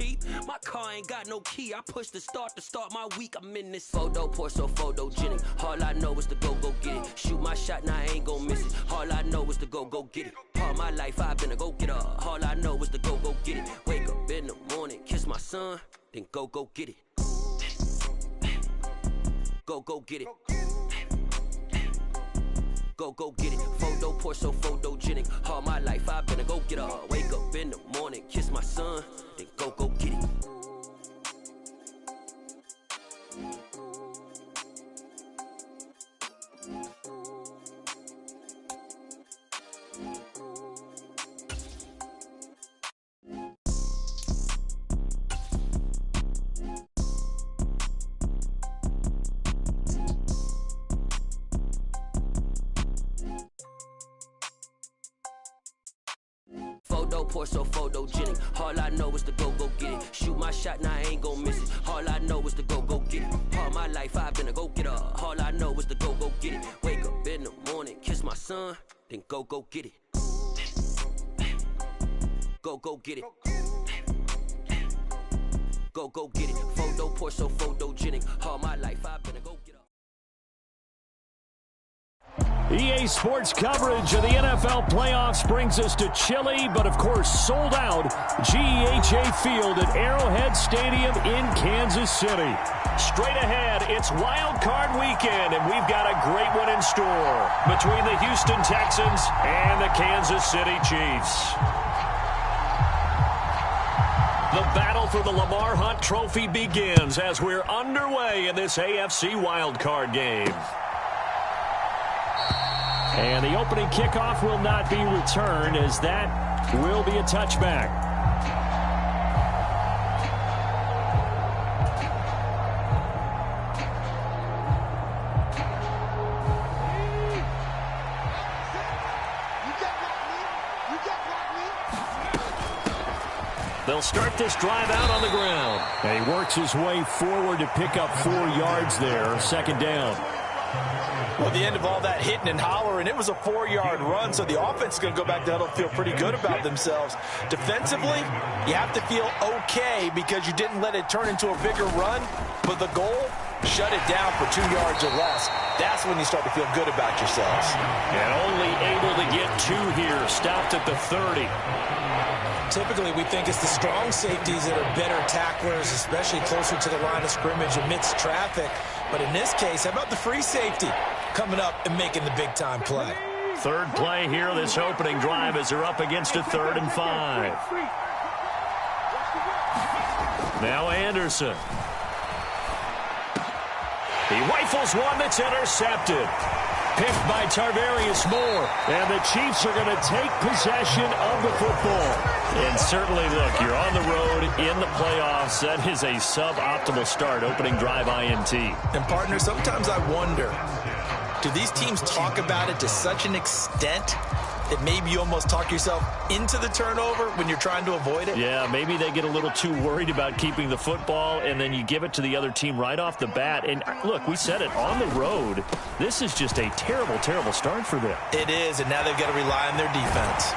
teeth. My car ain't got no key. I push the start to start my week. I'm in this photo, pour so photogenic. All I know is to go get it. Shoot my shot, now I ain't gon' miss it. All I know is to go get it. All my life I've been a go-getter. All I know is to go get it. Wake up in the morning, kiss my son, then go get it. Go get it. Go get it. Photo, pour so photogenic. All my life I've been a go-getter. Wake up in the morning, kiss my son, then go get it. Pour so photogenic. All I know is to go get it. Shoot my shot, now I ain't gon' miss it. All I know is to go get it. All my life I've been a go-getter. All I know is to go get it. Wake up in the morning, kiss my son, then go get it. Go get it. Go get it. Photo, pour so photogenic. All my life I've been a go-getter. EA Sports coverage of the NFL playoffs brings us to chilly, but of course sold out GEHA Field at Arrowhead Stadium in Kansas City. Straight ahead, it's Wild Card Weekend, and we've got a great one in store between the Houston Texans and the Kansas City Chiefs. The battle for the Lamar Hunt Trophy begins as we're underway in this AFC Wild Card game. And the opening kickoff will not be returned, as that will be a touchback. They'll start this drive out on the ground. And he works his way forward to pick up 4 yards there. Second down. Well, at the end of all that hitting and hollering, it was a 4-yard run, so the offense is going to go back to huddle, feel pretty good about themselves. Defensively, you have to feel okay because you didn't let it turn into a bigger run, but the goal, shut it down for 2 yards or less. That's when you start to feel good about yourselves. And only able to get 2 here, stopped at the 30. Typically, we think it's the strong safeties that are better tacklers, especially closer to the line of scrimmage amidst traffic. But in this case, how about the free safety coming up and making the big-time play? Third play here, this opening drive, as they're up against a 3rd and 5. Now Anderson. He rifles one that's intercepted. Picked by Tarvarius Moore. And the Chiefs are going to take possession of the football. And certainly, look, you're on the road in the playoffs. That is a suboptimal start, opening drive INT. And, partner, sometimes I wonder, do these teams talk about it to such an extent that maybe you almost talk yourself into the turnover when you're trying to avoid it? Yeah, maybe they get a little too worried about keeping the football, and then you give it to the other team right off the bat. And, look, we said it, on the road, this is just a terrible, terrible start for them. It is, and now they've got to rely on their defense.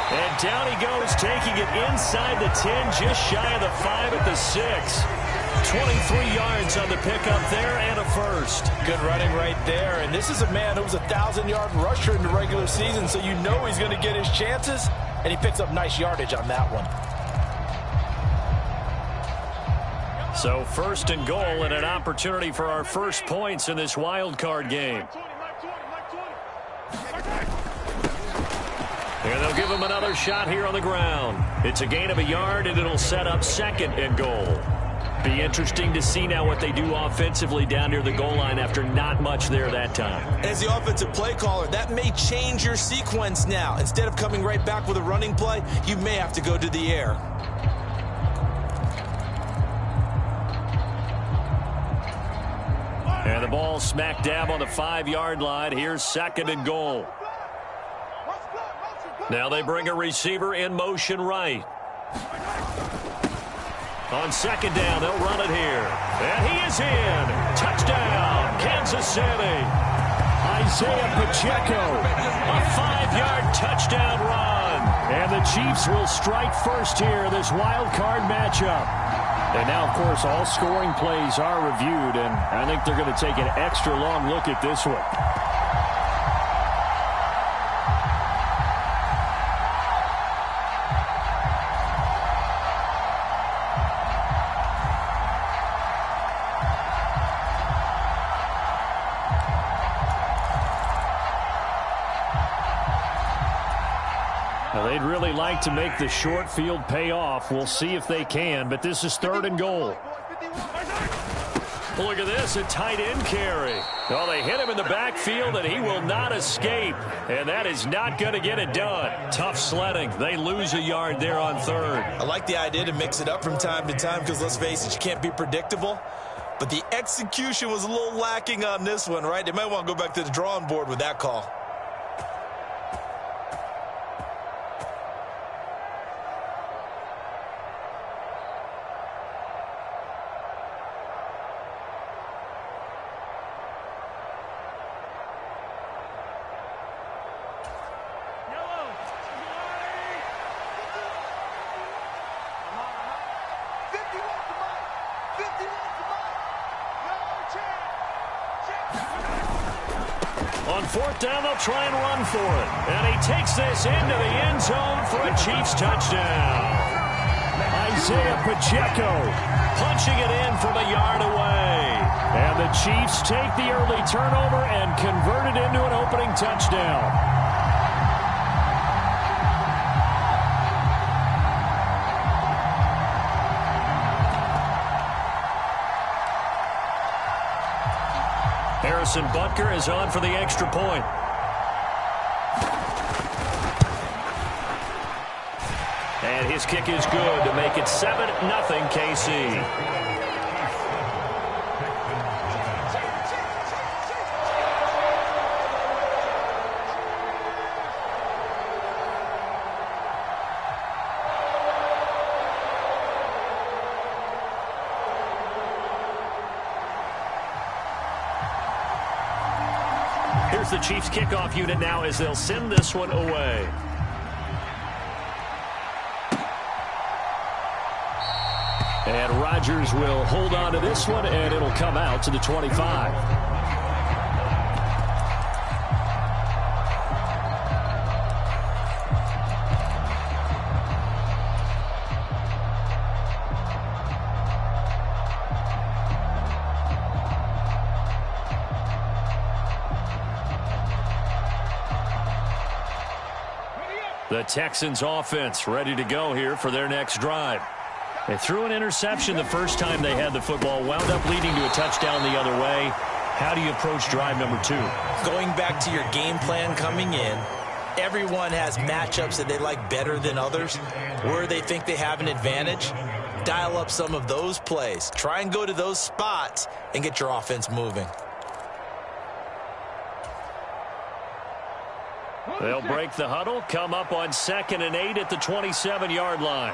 And down he goes, taking it inside the 10, just shy of the 5 at the 6. 23 yards on the pickup there and a first. Good running right there. And this is a man who was a 1,000-yard rusher in the regular season, so you know he's going to get his chances, and he picks up nice yardage on that one. So 1st and goal and an opportunity for our first points in this wild card game. And they'll give him another shot here on the ground. It's a gain of a yard, and it'll set up 2nd and goal. Be interesting to see now what they do offensively down near the goal line after not much there that time. As the offensive play caller, that may change your sequence now. Instead of coming right back with a running play, you may have to go to the air. And the ball smack dab on the 5-yard line. Here's 2nd and goal. Now they bring a receiver in motion right. On 2nd down, they'll run it here. And he is in. Touchdown, Kansas City. Isaiah Pacheco, a 5-yard touchdown run. And the Chiefs will strike first here, this wild card matchup. And now, of course, all scoring plays are reviewed, and I think they're going to take an extra long look at this one. They'd really like to make the short field pay off. We'll see if they can, but this is 3rd and goal. Look at this, a tight end carry. Oh, they hit him in the backfield, and he will not escape. And that is not going to get it done. Tough sledding. They lose a yard there on 3rd. I like the idea to mix it up from time to time because, let's face it, you can't be predictable. But the execution was a little lacking on this one, right? They might want to go back to the drawing board with that call. On 4th down, they'll try and run for it. And he takes this into the end zone for a Chiefs touchdown. Isaiah Pacheco punching it in from a yard away. And the Chiefs take the early turnover and convert it into an opening touchdown. Harrison Butker is on for the extra point. And his kick is good to make it 7-0 KC. Here's the Chiefs kickoff unit now as they'll send this one away. And Rodgers will hold on to this one, and it'll come out to the 25. The Texans offense ready to go here for their next drive. They threw an interception the first time they had the football, wound up leading to a touchdown the other way. How do you approach drive number 2? Going back to your game plan coming in, everyone has matchups that they like better than others. Where they think they have an advantage, dial up some of those plays. Try and go to those spots and get your offense moving. They'll break the huddle, come up on 2nd and 8 at the 27-yard line.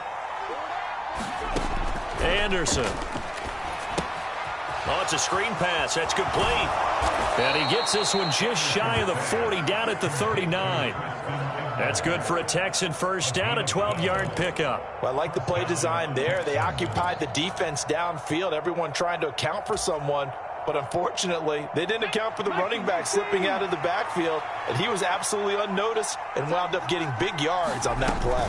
Anderson. Oh, it's a screen pass. That's complete. And he gets this one just shy of the 40, down at the 39. That's good for a Texan first down, a 12-yard pickup. Well, I like the play design there. They occupied the defense downfield, everyone trying to account for someone. But unfortunately, they didn't account for the running back slipping out of the backfield, and he was absolutely unnoticed and wound up getting big yards on that play.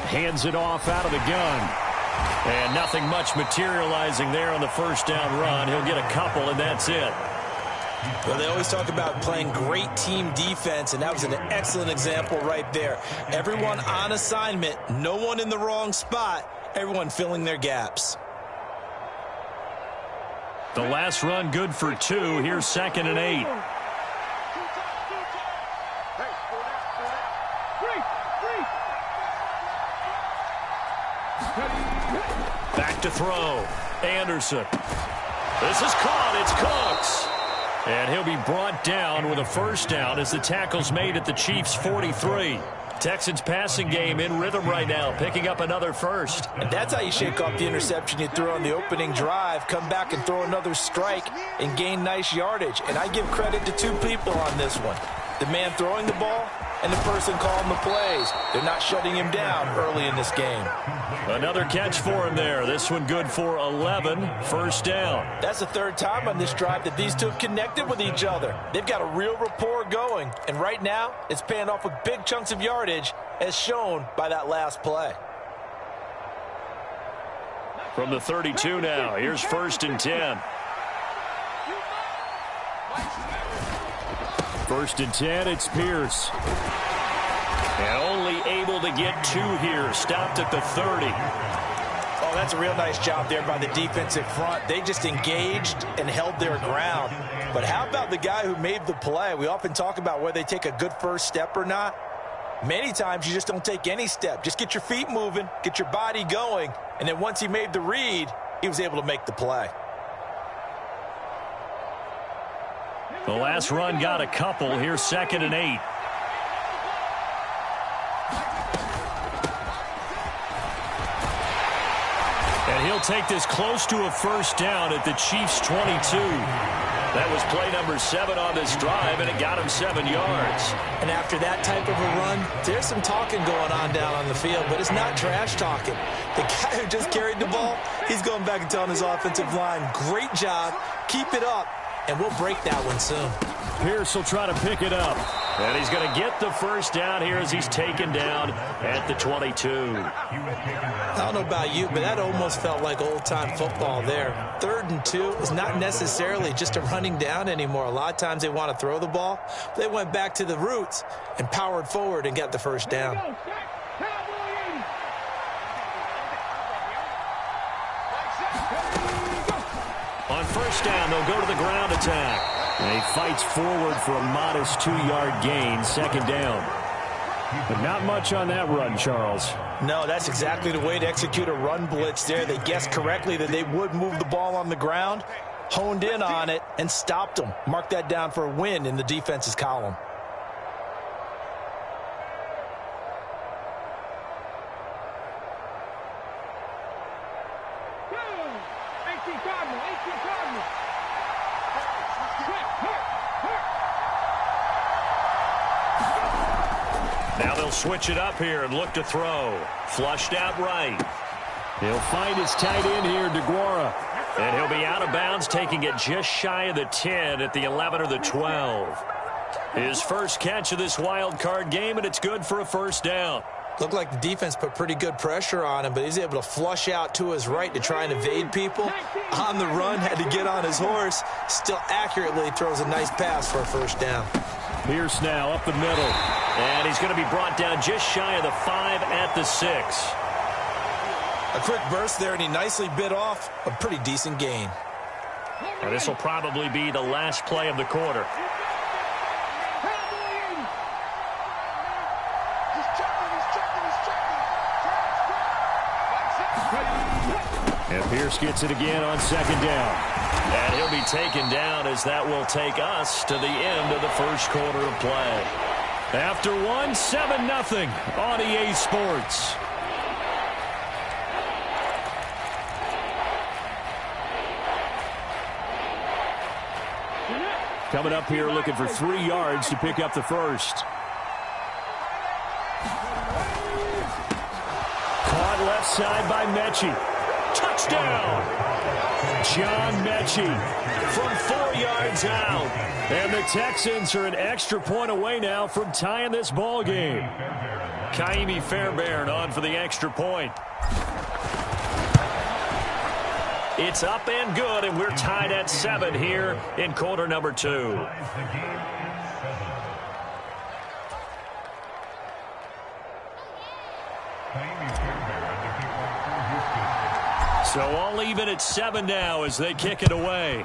Hands it off out of the gun. And nothing much materializing there on the first down run. He'll get a couple, and that's it. Well, they always talk about playing great team defense, and that was an excellent example right there. Everyone on assignment, no one in the wrong spot, everyone filling their gaps. The last run good for 2. Here's 2nd and 8. Back to throw. Anderson. This is caught. It's Cooks. And he'll be brought down with a first down as the tackle's made at the Chiefs' 43. Texans passing game in rhythm right now, picking up another first. And that's how you shake off the interception you threw on the opening drive, come back and throw another strike and gain nice yardage. And I give credit to 2 people on this one. The man throwing the ball and the person calling the plays. They're not shutting him down early in this game. Another catch for him there. This one good for 11, first down. That's the third time on this drive that these two have connected with each other. They've got a real rapport going, and right now it's paying off with big chunks of yardage as shown by that last play. From the 32 now, here's first and 10. First and 10, it's Pierce. And only able to get 2 here. Stopped at the 30. Oh, that's a real nice job there by the defensive front. They just engaged and held their ground. But how about the guy who made the play? We often talk about whether they take a good first step or not. Many times you just don't take any step. Just get your feet moving, get your body going, and then once he made the read, he was able to make the play. The last run got a couple. Here's second and 8. And he'll take this close to a first down at the Chiefs' 22. That was play number 7 on this drive, and it got him 7 yards. And after that type of a run, there's some talking going on down on the field, but it's not trash talking. The guy who just carried the ball, he's going back and telling his offensive line, great job, keep it up, and we'll break that one soon. Pierce will try to pick it up. And he's going to get the first down here as he's taken down at the 22. I don't know about you, but that almost felt like old-time football there. 3rd and 2 is not necessarily just a running down anymore. A lot of times they want to throw the ball. They went back to the roots and powered forward and got the first down. On first down, they'll go to the ground attack. And he fights forward for a modest 2-yard gain, second down. But not much on that run, Charles. No, that's exactly the way to execute a run blitz there. They guessed correctly that they would move the ball on the ground, honed in on it, and stopped them. Mark that down for a win in the defense's column. Now they'll switch it up here and look to throw. Flushed out right. He'll find his tight end here, DeGuara. And he'll be out of bounds, taking it just shy of the 10 at the 11 or the 12. His first catch of this wild card game, and it's good for a first down. Looked like the defense put pretty good pressure on him, but he's able to flush out to his right to try and evade people. On the run, had to get on his horse. Still accurately throws a nice pass for a first down. Pierce now up the middle. And he's going to be brought down just shy of the 5 at the 6. A quick burst there, and he nicely bit off a pretty decent gain. Now this will probably be the last play of the quarter. And Pierce gets it again on second down. And he'll be taken down as that will take us to the end of the first quarter of play. After one, 7-0 on EA Sports. Coming up here looking for 3 yards to pick up the first. Caught left side by Mechie. Touchdown! John Mechie from 4 yards out. And the Texans are an extra point away now from tying this ball game. Kaimi Fairbairn on for the extra point. It's up and good, and we're tied at 7 here in quarter number 2. So all even at 7 now as they kick it away.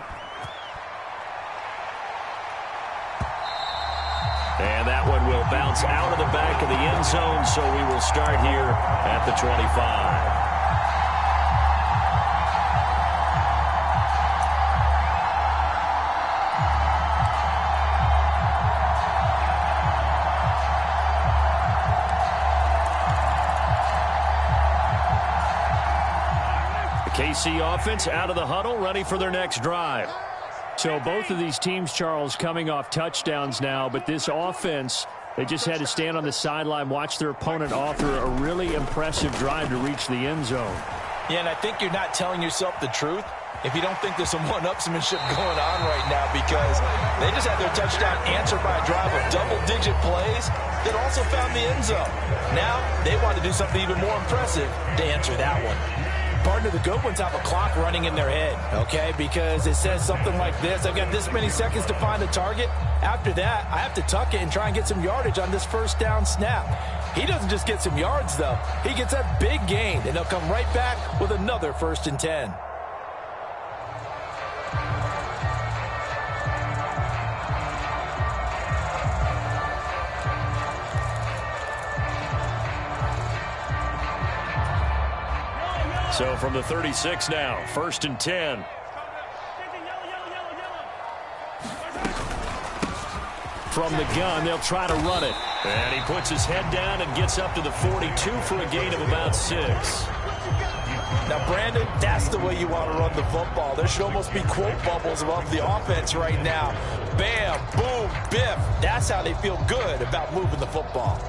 And that one will bounce out of the back of the end zone, so we will start here at the 25. KC offense out of the huddle, ready for their next drive. So both of these teams, Charles, coming off touchdowns now, but this offense They just had to stand on the sideline, watch their opponent author a really impressive drive to reach the end zone. Yeah, and I think you're not telling yourself the truth if you don't think there's some one-upsmanship going on right now, because they just had their touchdown answered by a drive of double-digit plays that also found the end zone. Now they want to do something even more impressive to answer that one. Partner, the good ones have a clock running in their head, okay, because it says something like this: I've got this many seconds to find the target. After that, I have to tuck it and try and get some yardage on this first down snap. He doesn't just get some yards, though. He gets that big gain, and they'll come right back with another 1st and 10. So from the 36 now, 1st and 10. From the gun, they'll try to run it. And he puts his head down and gets up to the 42 for a gain of about 6. Now, Brandon, that's the way you want to run the football. There should almost be quote bubbles above the offense right now. Bam, boom, biff. That's how they feel good about moving the football.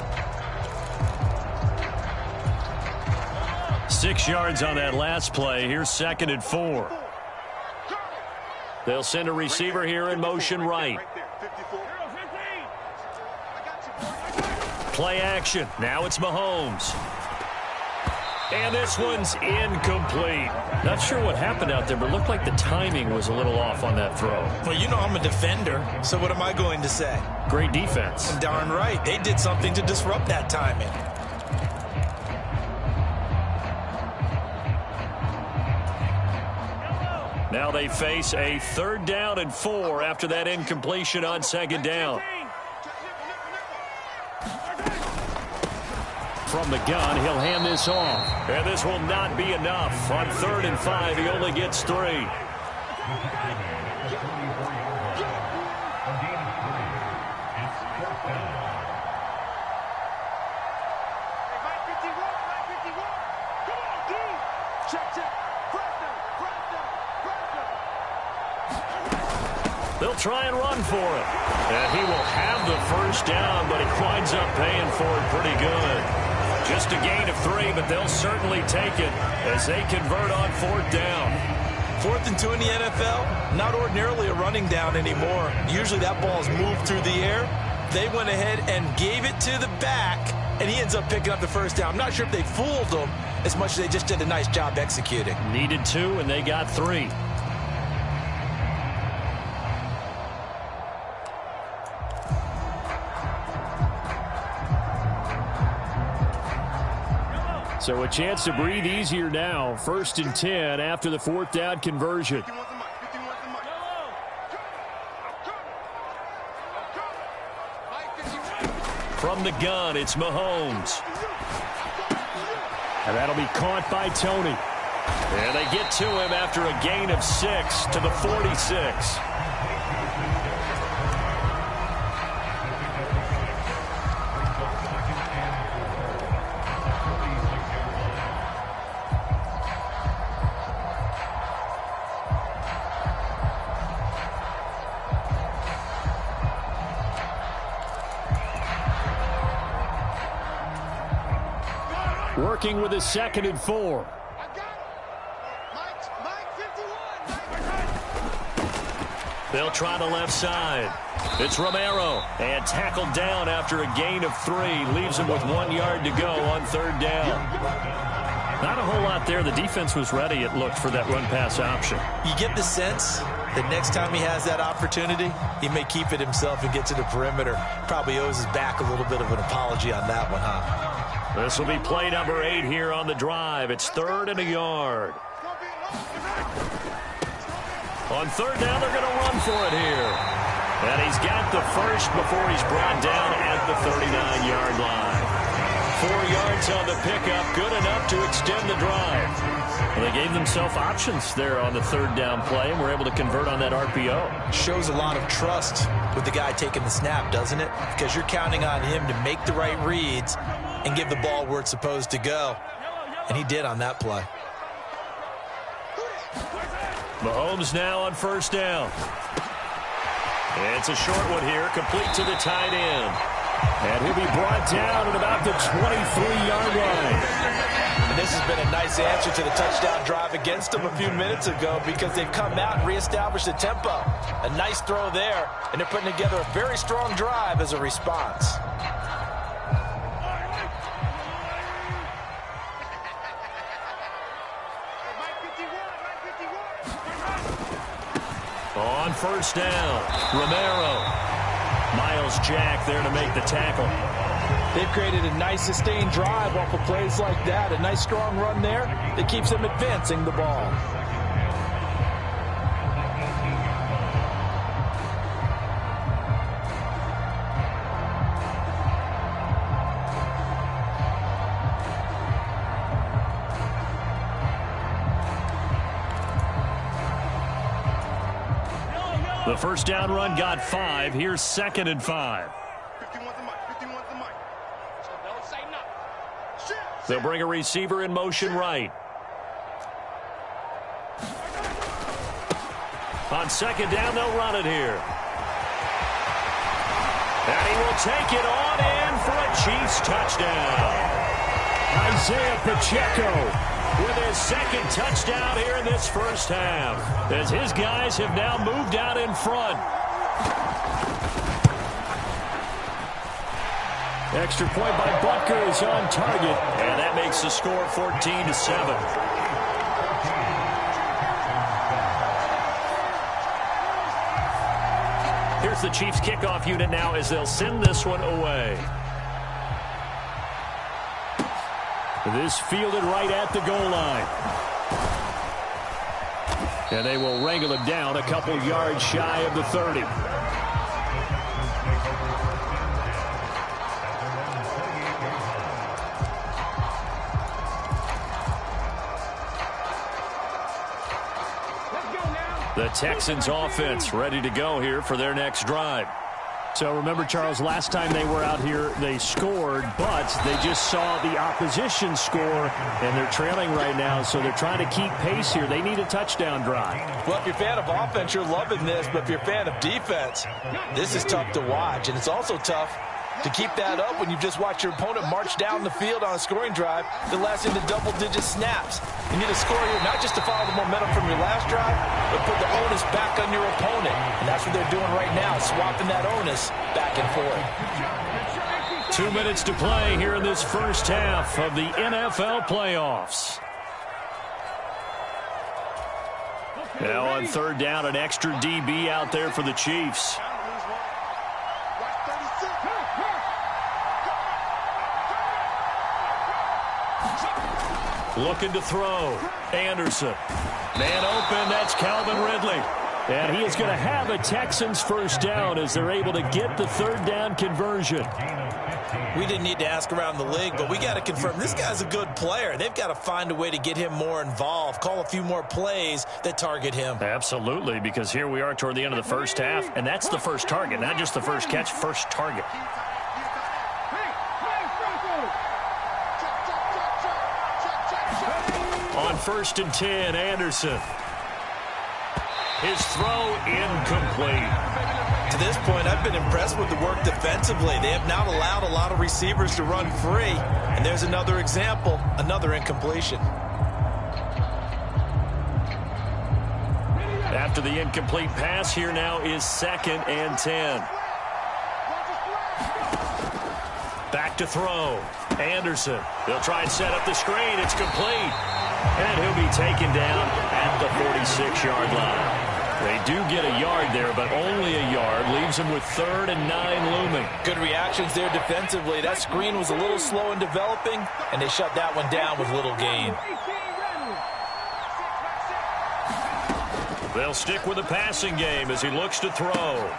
6 yards on that last play. Here's 2nd and 4. They'll send a receiver here in motion right. Play action. Now it's Mahomes. And this one's incomplete. Not sure what happened out there, but it looked like the timing was a little off on that throw. Well, you know I'm a defender, so what am I going to say? Great defense. Darn right. They did something to disrupt that timing. Now they face a 3rd down and 4 after that incompletion on 2nd down. From the gun, he'll hand this off. And this will not be enough. On 3rd and 5, he only gets 3. They'll try and run for it. And he will have the 1st down, but he winds up paying for it pretty good. Just a gain of 3, but they'll certainly take it as they convert on 4th down. 4th and 2 in the NFL, not ordinarily a running down anymore. Usually that ball is moved through the air. They went ahead and gave it to the back, and he ends up picking up the 1st down. I'm not sure if they fooled him as much as they just did a nice job executing. Needed 2, and they got 3. So a chance to breathe easier now. 1st and 10 after the 4th down conversion. From the gun, it's Mahomes. And that'll be caught by Tony. And they get to him after a gain of 6 to the 46. Working with a 2nd and 4. They'll try the left side. It's Romero. And tackled down after a gain of 3. Leaves him with 1 yard to go on 3rd down. Not a whole lot there. The defense was ready, it looked, for that run-pass option. You get the sense that next time he has that opportunity, he may keep it himself and get to the perimeter. Probably owes his back a little bit of an apology on that one, huh? This will be play number 8 here on the drive. It's 3rd and a yard. On 3rd down, they're going to run for it here. And he's got the 1st before he's brought down at the 39-yard line. 4 yards on the pickup, good enough to extend the drive. Well, they gave themselves options there on the 3rd down play, and were able to convert on that RPO. Shows a lot of trust with the guy taking the snap, doesn't it? Because you're counting on him to make the right reads and give the ball where it's supposed to go. And he did on that play. Mahomes now on 1st down. It's a short one here, complete to the tight end. And he'll be brought down at about the 23-yard line. And this has been a nice answer to the touchdown drive against them a few minutes ago because they've come out and reestablished the tempo. A nice throw there, and they're putting together a very strong drive as a response. On first down, Romero. Miles Jack there to make the tackle. They've created a nice sustained drive off of plays like that. A nice strong run there that keeps them advancing the ball. The first down run got 5. Here's 2nd and 5. They'll bring a receiver in motion right. On 2nd down, they'll run it here. And he will take it on in for a Chiefs touchdown. Isaiah Pacheco with his 2nd touchdown here in this first half, as his guys have now moved out in front. Extra point by Butker is on target, and that makes the score 14-7. Here's the Chiefs kickoff unit now as they'll send this one away. This fielded right at the goal line. And they will wrangle him down a couple yards shy of the 30. The Texans offense ready to go here for their next drive. So remember, Charles, last time they were out here, they scored, but they just saw the opposition score, and they're trailing right now, so they're trying to keep pace here. They need a touchdown drive. Well, if you're a fan of offense, you're loving this, but if you're a fan of defense, this is tough to watch, and it's also tough to keep that up when you've just watched your opponent march down the field on a scoring drive that lasts into double-digit snaps. You need a score here not just to follow the momentum from your last drive, but put the onus back on your opponent. And that's what they're doing right now, swapping that onus back and forth. 2 minutes to play here in this first half of the NFL playoffs. Now on 3rd down, an extra DB out there for the Chiefs. Looking to throw. Anderson. Man open, that's Calvin Ridley. And he is going to have a Texans first down as they're able to get the 3rd down conversion. We didn't need to ask around the league, but we got to confirm this guy's a good player. They've got to find a way to get him more involved, call a few more plays that target him. Absolutely, because here we are toward the end of the first half, and that's the first target, not just the first catch, first target. On 1st and 10, Anderson. His throw incomplete. To this point, I've been impressed with the work defensively. They have not allowed a lot of receivers to run free. And there's another example, another incompletion. After the incomplete pass, here now is 2nd and 10. Back to throw. Anderson. They'll try and set up the screen. It's complete. And he'll be taken down at the 46-yard line. They do get a yard there, but only a yard. Leaves him with 3rd and 9 looming. Good reactions there defensively. That screen was a little slow in developing, and they shut that one down with little gain. They'll stick with the passing game as he looks to throw.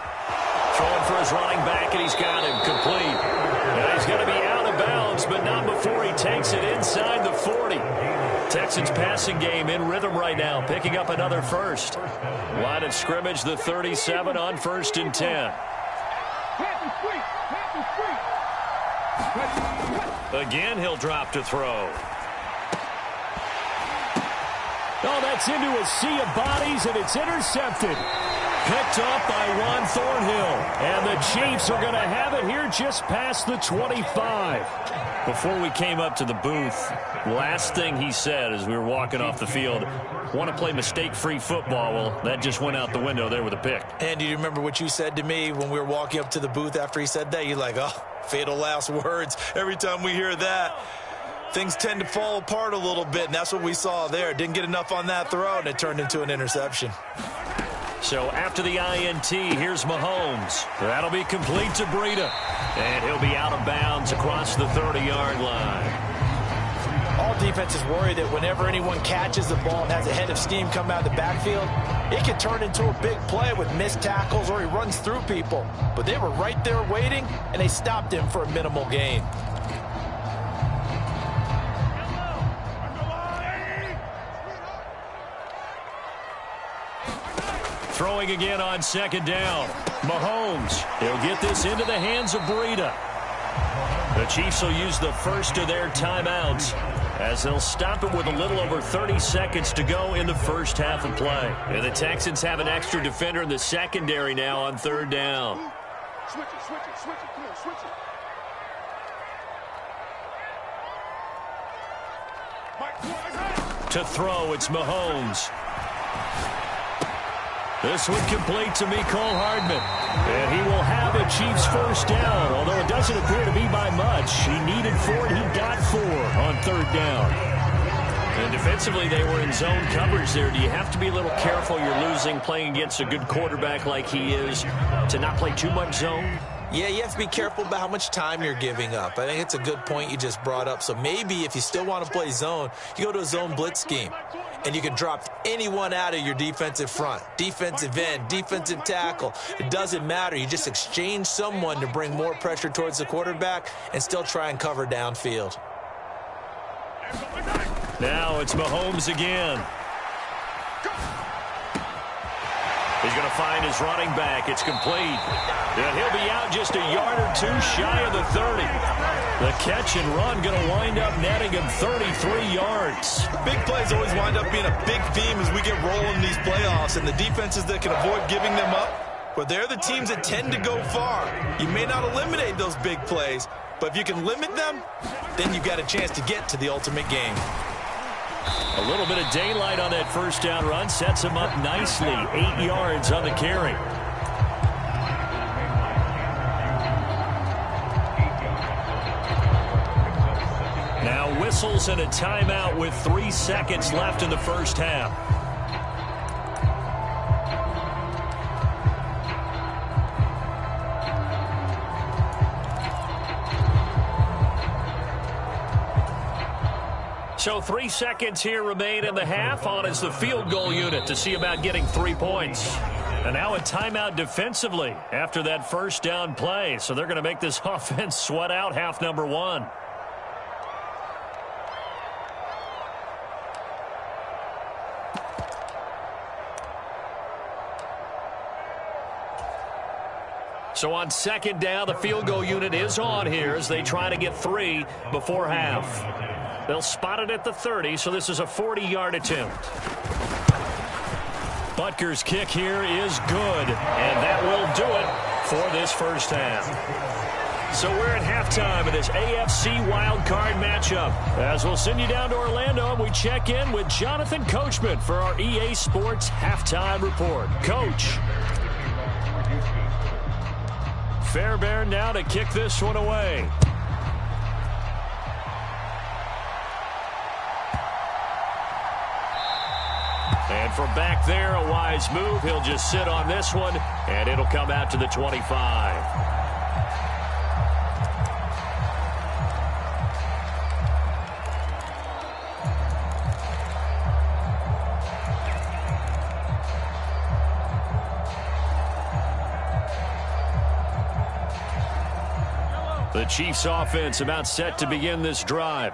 Throwing for his running back, and he's got him complete. And he's going to be out of bounds, but not before he takes it inside the 40. Texans passing game in rhythm right now, picking up another first. Line of scrimmage, the 37 on 1st and 10. Again, he'll drop to throw. Oh, that's into a sea of bodies, and it's intercepted. picked up by Juan Thornhill. And the Chiefs are going to have it here just past the 25. Before we came up to the booth, last thing he said as we were walking off the field, want to play mistake-free football. Well, that just went out the window there with a pick. And do you remember what you said to me when we were walking up to the booth after he said that? You're like, oh, fatal last words. Every time we hear that, things tend to fall apart a little bit, and that's what we saw there. Didn't get enough on that throw, and it turned into an interception. So after the INT, here's Mahomes. That'll be complete to Breida. And he'll be out of bounds across the 30-yard line. All defenses worry that whenever anyone catches the ball and has a head of steam come out of the backfield, it can turn into a big play with missed tackles or he runs through people. But they were right there waiting, and they stopped him for a minimal gain. Throwing again on second down. Mahomes, he'll get this into the hands of Breida. The Chiefs will use the first of their timeouts as they'll stop it with a little over 30 seconds to go in the first half of play. And the Texans have an extra defender in the secondary now on third down. Switch it, come on, switch it. To throw, it's Mahomes. This one complete to Mecole Hardman. And he will have a Chiefs first down, although it doesn't appear to be by much. He needed 4, and he got 4 on third down. And defensively, they were in zone coverage there. Do you have to be a little careful? You're losing playing against a good quarterback like he is to not play too much zone? Yeah, you have to be careful about how much time you're giving up. I think it's a good point you just brought up. So maybe if you still want to play zone, you go to a zone blitz scheme. And you can drop anyone out of your defensive front. Defensive end, defensive tackle. It doesn't matter. You just exchange someone to bring more pressure towards the quarterback and still try and cover downfield. Now it's Mahomes again. He's going to find his running back. It's complete. And he'll be out just a yard or two shy of the 30. The catch and run going to wind up netting him 33 yards. Big plays always wind up being a big theme as we get rolling in these playoffs, and the defenses that can avoid giving them up, but they're the teams that tend to go far. You may not eliminate those big plays, but if you can limit them, then you've got a chance to get to the ultimate game. A little bit of daylight on that first down run sets him up nicely. 8 yards on the carry. Now whistles and a timeout with 3 seconds left in the first half. So 3 seconds here remain in the half. On is the field goal unit to see about getting 3 points. And now a timeout defensively after that first down play. So they're going to make this offense sweat out half number 1. So on second down, the field goal unit is on here as they try to get 3 before half. They'll spot it at the 30, so this is a 40-yard attempt. Butker's kick here is good, and that will do it for this first half. So we're at halftime of this AFC wildcard matchup. As we'll send you down to Orlando, and we check in with Jonathan Coachman for our EA Sports Halftime Report. Coach. Fairbairn now to kick this one away. And from back there, a wise move. He'll just sit on this one, and it'll come out to the 25. The Chiefs offense about set to begin this drive.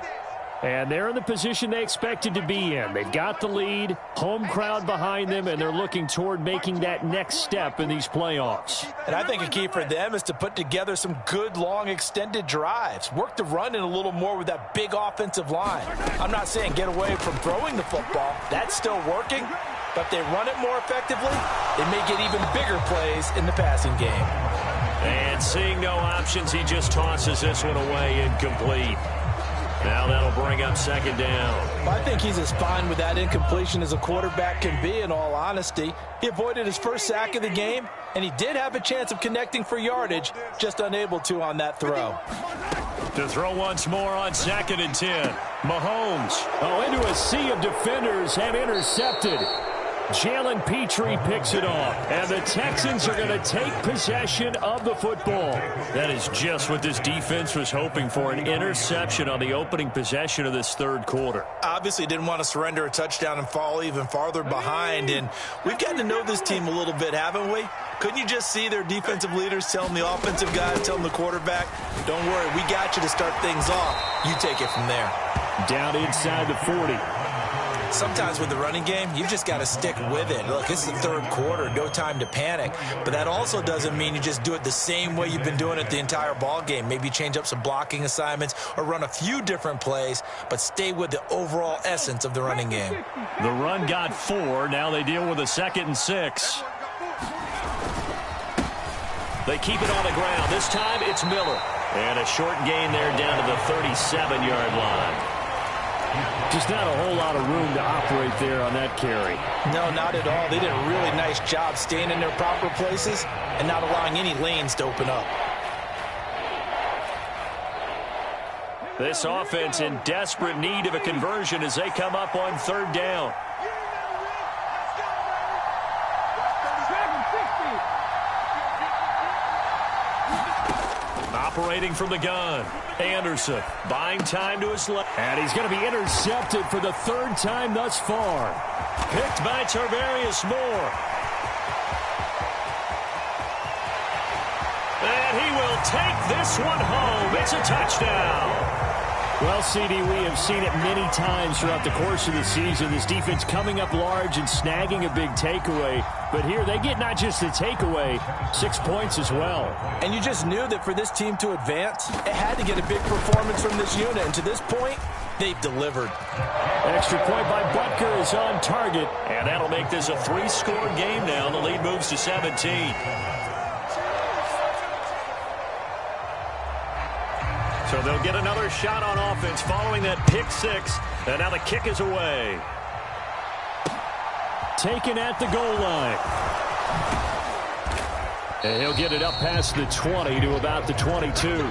And they're in the position they expected to be in. They've got the lead, home crowd behind them, and they're looking toward making that next step in these playoffs. And I think a key for them is to put together some good, long, extended drives. Work the run in a little more with that big offensive line. I'm not saying get away from throwing the football. That's still working. But if they run it more effectively, they may get even bigger plays in the passing game. And seeing no options, he just tosses this one away, incomplete. Now that'll bring up second down. I think he's as fine with that incompletion as a quarterback can be, in all honesty. He avoided his first sack of the game, and he did have a chance of connecting for yardage, just unable to on that throw. To throw once more on 2nd and 10. Mahomes, into a sea of defenders and intercepted. Jalen Petrie picks it off, and the Texans are going to take possession of the football. That is just what this defense was hoping for, an interception on the opening possession of this third quarter. Obviously didn't want to surrender a touchdown and fall even farther behind, and we've gotten to know this team a little bit, haven't we? Couldn't you just see their defensive leaders telling the offensive guys, telling the quarterback, don't worry, we got you to start things off. You take it from there. Down inside the 40. Sometimes with the running game, you've just got to stick with it. Look, it's the third quarter, no time to panic. But that also doesn't mean you just do it the same way you've been doing it the entire ball game. Maybe change up some blocking assignments or run a few different plays, but stay with the overall essence of the running game. The run got 4. Now they deal with a 2nd and 6. They keep it on the ground. This time it's Miller. And a short gain there down to the 37-yard line. Just not a whole lot of room to operate there on that carry. No, not at all. They did a really nice job staying in their proper places and not allowing any lanes to open up. This offense in desperate need of a conversion as they come up on 3rd down. Operating from the gun. Anderson buying time to his left. And he's going to be intercepted for the 3rd time thus far. Picked by Tarvarius Moore. And he will take this one home. It's a touchdown. Well, CD, we have seen it many times throughout the course of the season. This defense coming up large and snagging a big takeaway. But here they get not just the takeaway, 6 points as well. And you just knew that for this team to advance, it had to get a big performance from this unit. And to this point, they've delivered. Extra point by Butker is on target. And that'll make this a 3-score game now. The lead moves to 17. So they'll get another shot on offense following that pick 6. And now the kick is away. Taken at the goal line. And he'll get it up past the 20 to about the 22.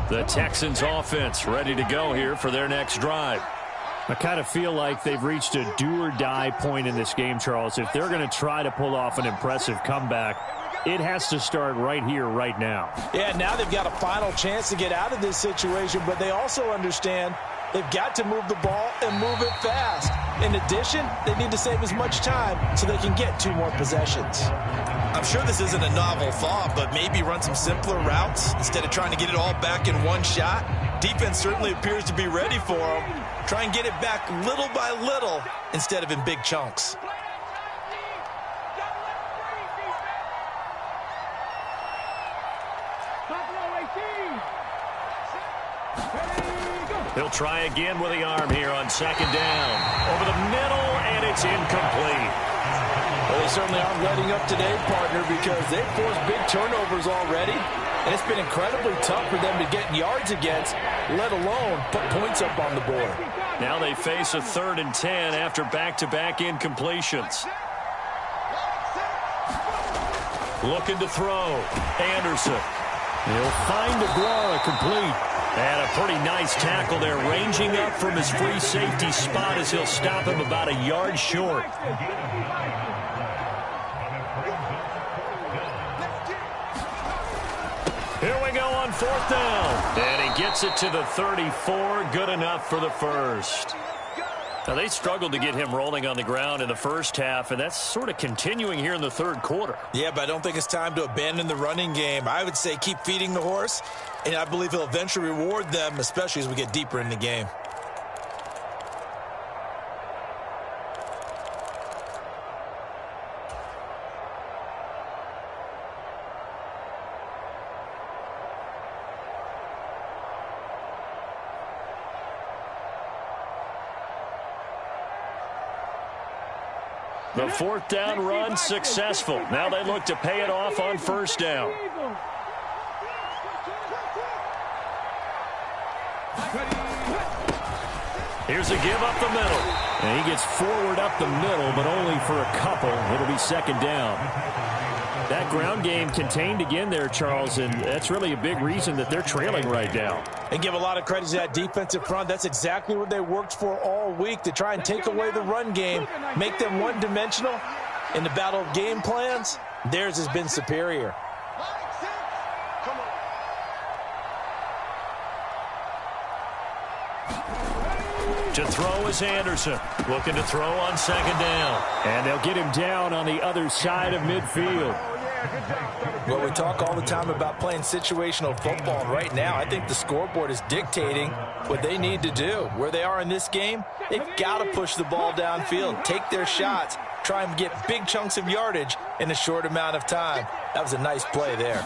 The Texans offense ready to go here for their next drive. I kind of feel like they've reached a do-or-die point in this game, Charles. If they're going to try to pull off an impressive comeback, it has to start right here, right now. Yeah, now they've got a final chance to get out of this situation, but they also understand they've got to move the ball and move it fast. In addition, they need to save as much time so they can get 2 more possessions. I'm sure this isn't a novel thought, but maybe run some simpler routes instead of trying to get it all back in one shot. Defense certainly appears to be ready for them. Try and get it back little by little instead of in big chunks. He'll try again with the arm here on 2nd down. Over the middle, and it's incomplete. Well, they certainly aren't letting up today, partner, because they've forced big turnovers already. And it's been incredibly tough for them to get yards against, let alone put points up on the board. Now they face a 3rd and 10 after back-to-back incompletions. Looking to throw. Anderson. He'll find Aguara complete. And a pretty nice tackle there, ranging up from his free safety spot as he'll stop him about a yard short. fourth down. And he gets it to the 34. Good enough for the first. Now, they struggled to get him rolling on the ground in the first half, and that's sort of continuing here in the third quarter. Yeah, but I don't think it's time to abandon the running game. I would say keep feeding the horse, and I believe he'll eventually reward them, especially as we get deeper in the game. The fourth down run successful. Now they look to pay it off on first down. Here's a give up the middle. And he gets forward up the middle, but only for a couple. It'll be second down. That ground game contained again there, Charles, and that's really a big reason that they're trailing right now. And give a lot of credit to that defensive front. That's exactly what they worked for all week, to try and take away the run game, make them one-dimensional. In the battle of game plans, theirs has been superior. To throw is Anderson. Looking to throw on second down. And they'll get him down on the other side of midfield. Well, we talk all the time about playing situational football. Right now, I think the scoreboard is dictating what they need to do. Where they are in this game, they've got to push the ball downfield, take their shots, try and get big chunks of yardage in a short amount of time. That was a nice play there.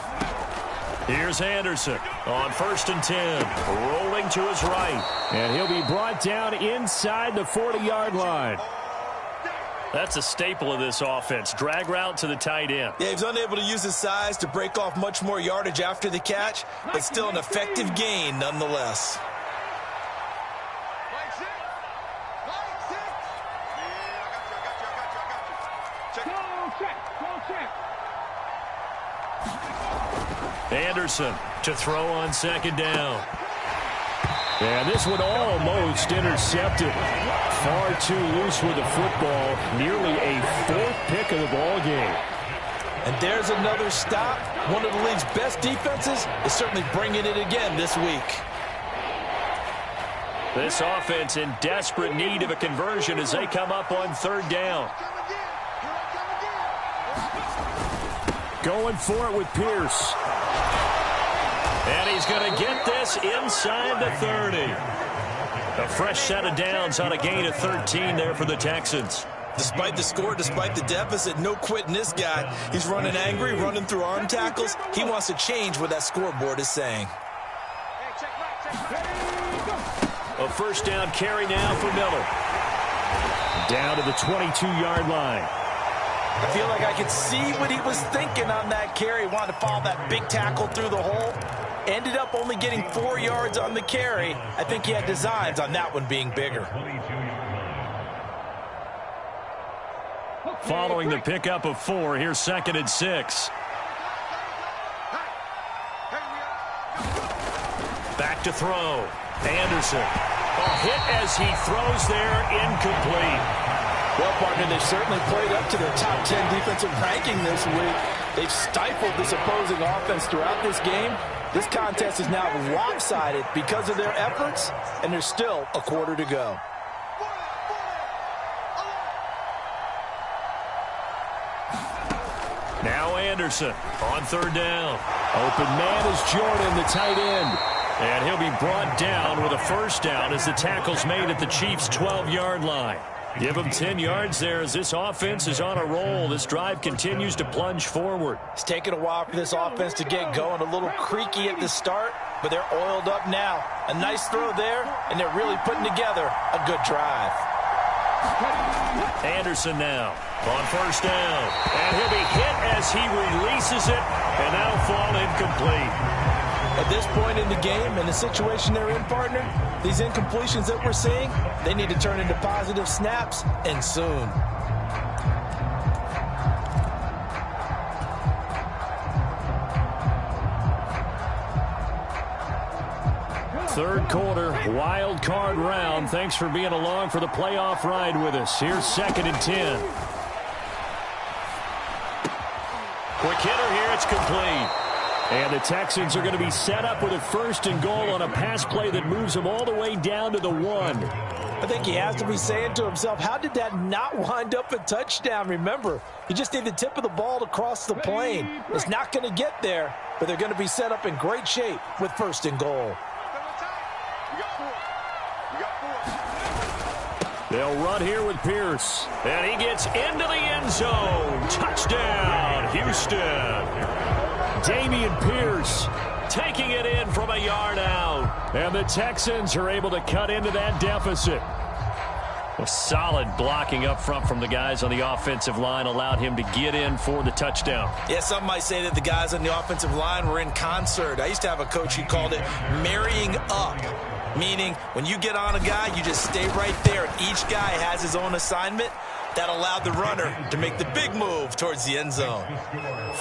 Here's Anderson on 1st and 10, rolling to his right. And he'll be brought down inside the 40-yard line. That's a staple of this offense. Drag route to the tight end. Yeah, he's unable to use his size to break off much more yardage after the catch, but still an effective gain nonetheless. Anderson to throw on second down. And this one almost intercepted. Far too loose with the football. Nearly a fourth pick of the ball game. And there's another stop. One of the league's best defenses is certainly bringing it again this week. This offense in desperate need of a conversion as they come up on third down. Going for it with Pierce. And he's going to get this inside the 30. A fresh set of downs on a gain of 13 there for the Texans. Despite the score, despite the deficit, no quitting this guy. He's running angry, running through arm tackles. He wants to change what that scoreboard is saying. A first down carry now for Miller. Down to the 22-yard line. I feel like I could see what he was thinking on that carry. Wanted to follow that big tackle through the hole. Ended up only getting 4 yards on the carry. I think he had designs on that one being bigger. Following the pickup of 4, here's 2nd and 6. Back to throw. Anderson. A hit as he throws there, incomplete. Well, partner, they've certainly played up to their top 10 defensive ranking this week. They've stifled this opposing offense throughout this game. This contest is now lopsided because of their efforts, and there's still a quarter to go. Now Anderson on third down. Open man is Jordan, the tight end. And he'll be brought down with a first down as the tackle's made at the Chiefs' 12-yard line. Give them 10 yards there as this offense is on a roll. This drive continues to plunge forward. It's taken a while for this offense to get going. A little creaky at the start, but they're oiled up now. A nice throw there, and they're really putting together a good drive. Anderson now on first down. And he'll be hit as he releases it, and that'll fall incomplete. At this point in the game, in the situation they're in, partner, these incompletions that we're seeing, they need to turn into positive snaps, and soon. Third quarter, wild card round. Thanks for being along for the playoff ride with us. Here's 2nd and 10. Quick hitter here, it's complete. And the Texans are going to be set up with a 1st and goal on a pass play that moves them all the way down to the 1. I think he has to be saying to himself, how did that not wind up a touchdown? Remember, you just need the tip of the ball to cross the plane. It's not going to get there, but they're going to be set up in great shape with 1st and goal. They'll run here with Pierce. And he gets into the end zone. Touchdown, Houston. Dameon Pierce taking it in from a yard out. And the Texans are able to cut into that deficit. Well, solid blocking up front from the guys on the offensive line allowed him to get in for the touchdown. Yeah, some might say that the guys on the offensive line were in concert. I used to have a coach who called it marrying up. Meaning, when you get on a guy, you just stay right there. And each guy has his own assignment. That allowed the runner to make the big move towards the end zone.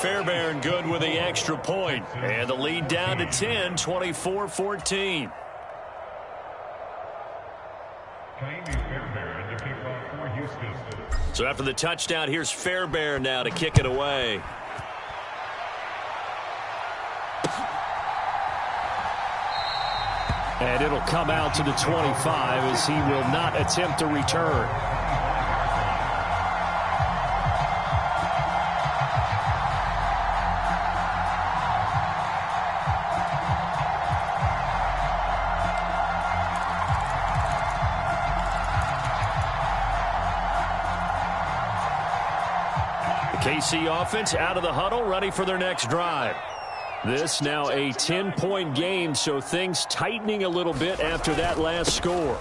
Fairbairn good with the extra point. And the lead down to 10, 24-14. So after the touchdown, here's Fairbairn now to kick it away. And it'll come out to the 25 as he will not attempt to return. The KC offense out of the huddle, ready for their next drive. This now a 10-point game, so things tightening a little bit after that last score.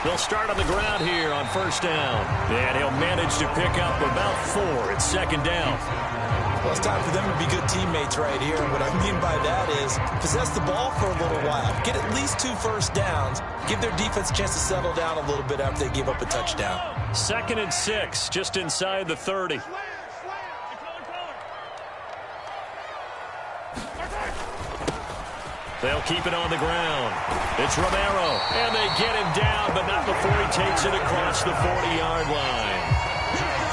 They'll start on the ground here on 1st down. And he'll manage to pick up about 4. It's 2nd down. Well, it's time for them to be good teammates right here. What I mean by that is possess the ball for a little while. Get at least 2 first downs. Give their defense a chance to settle down a little bit after they give up a touchdown. 2nd and 6, just inside the 30. They'll keep it on the ground. It's Romero, and they get him down, but not before he takes it across the 40-yard line.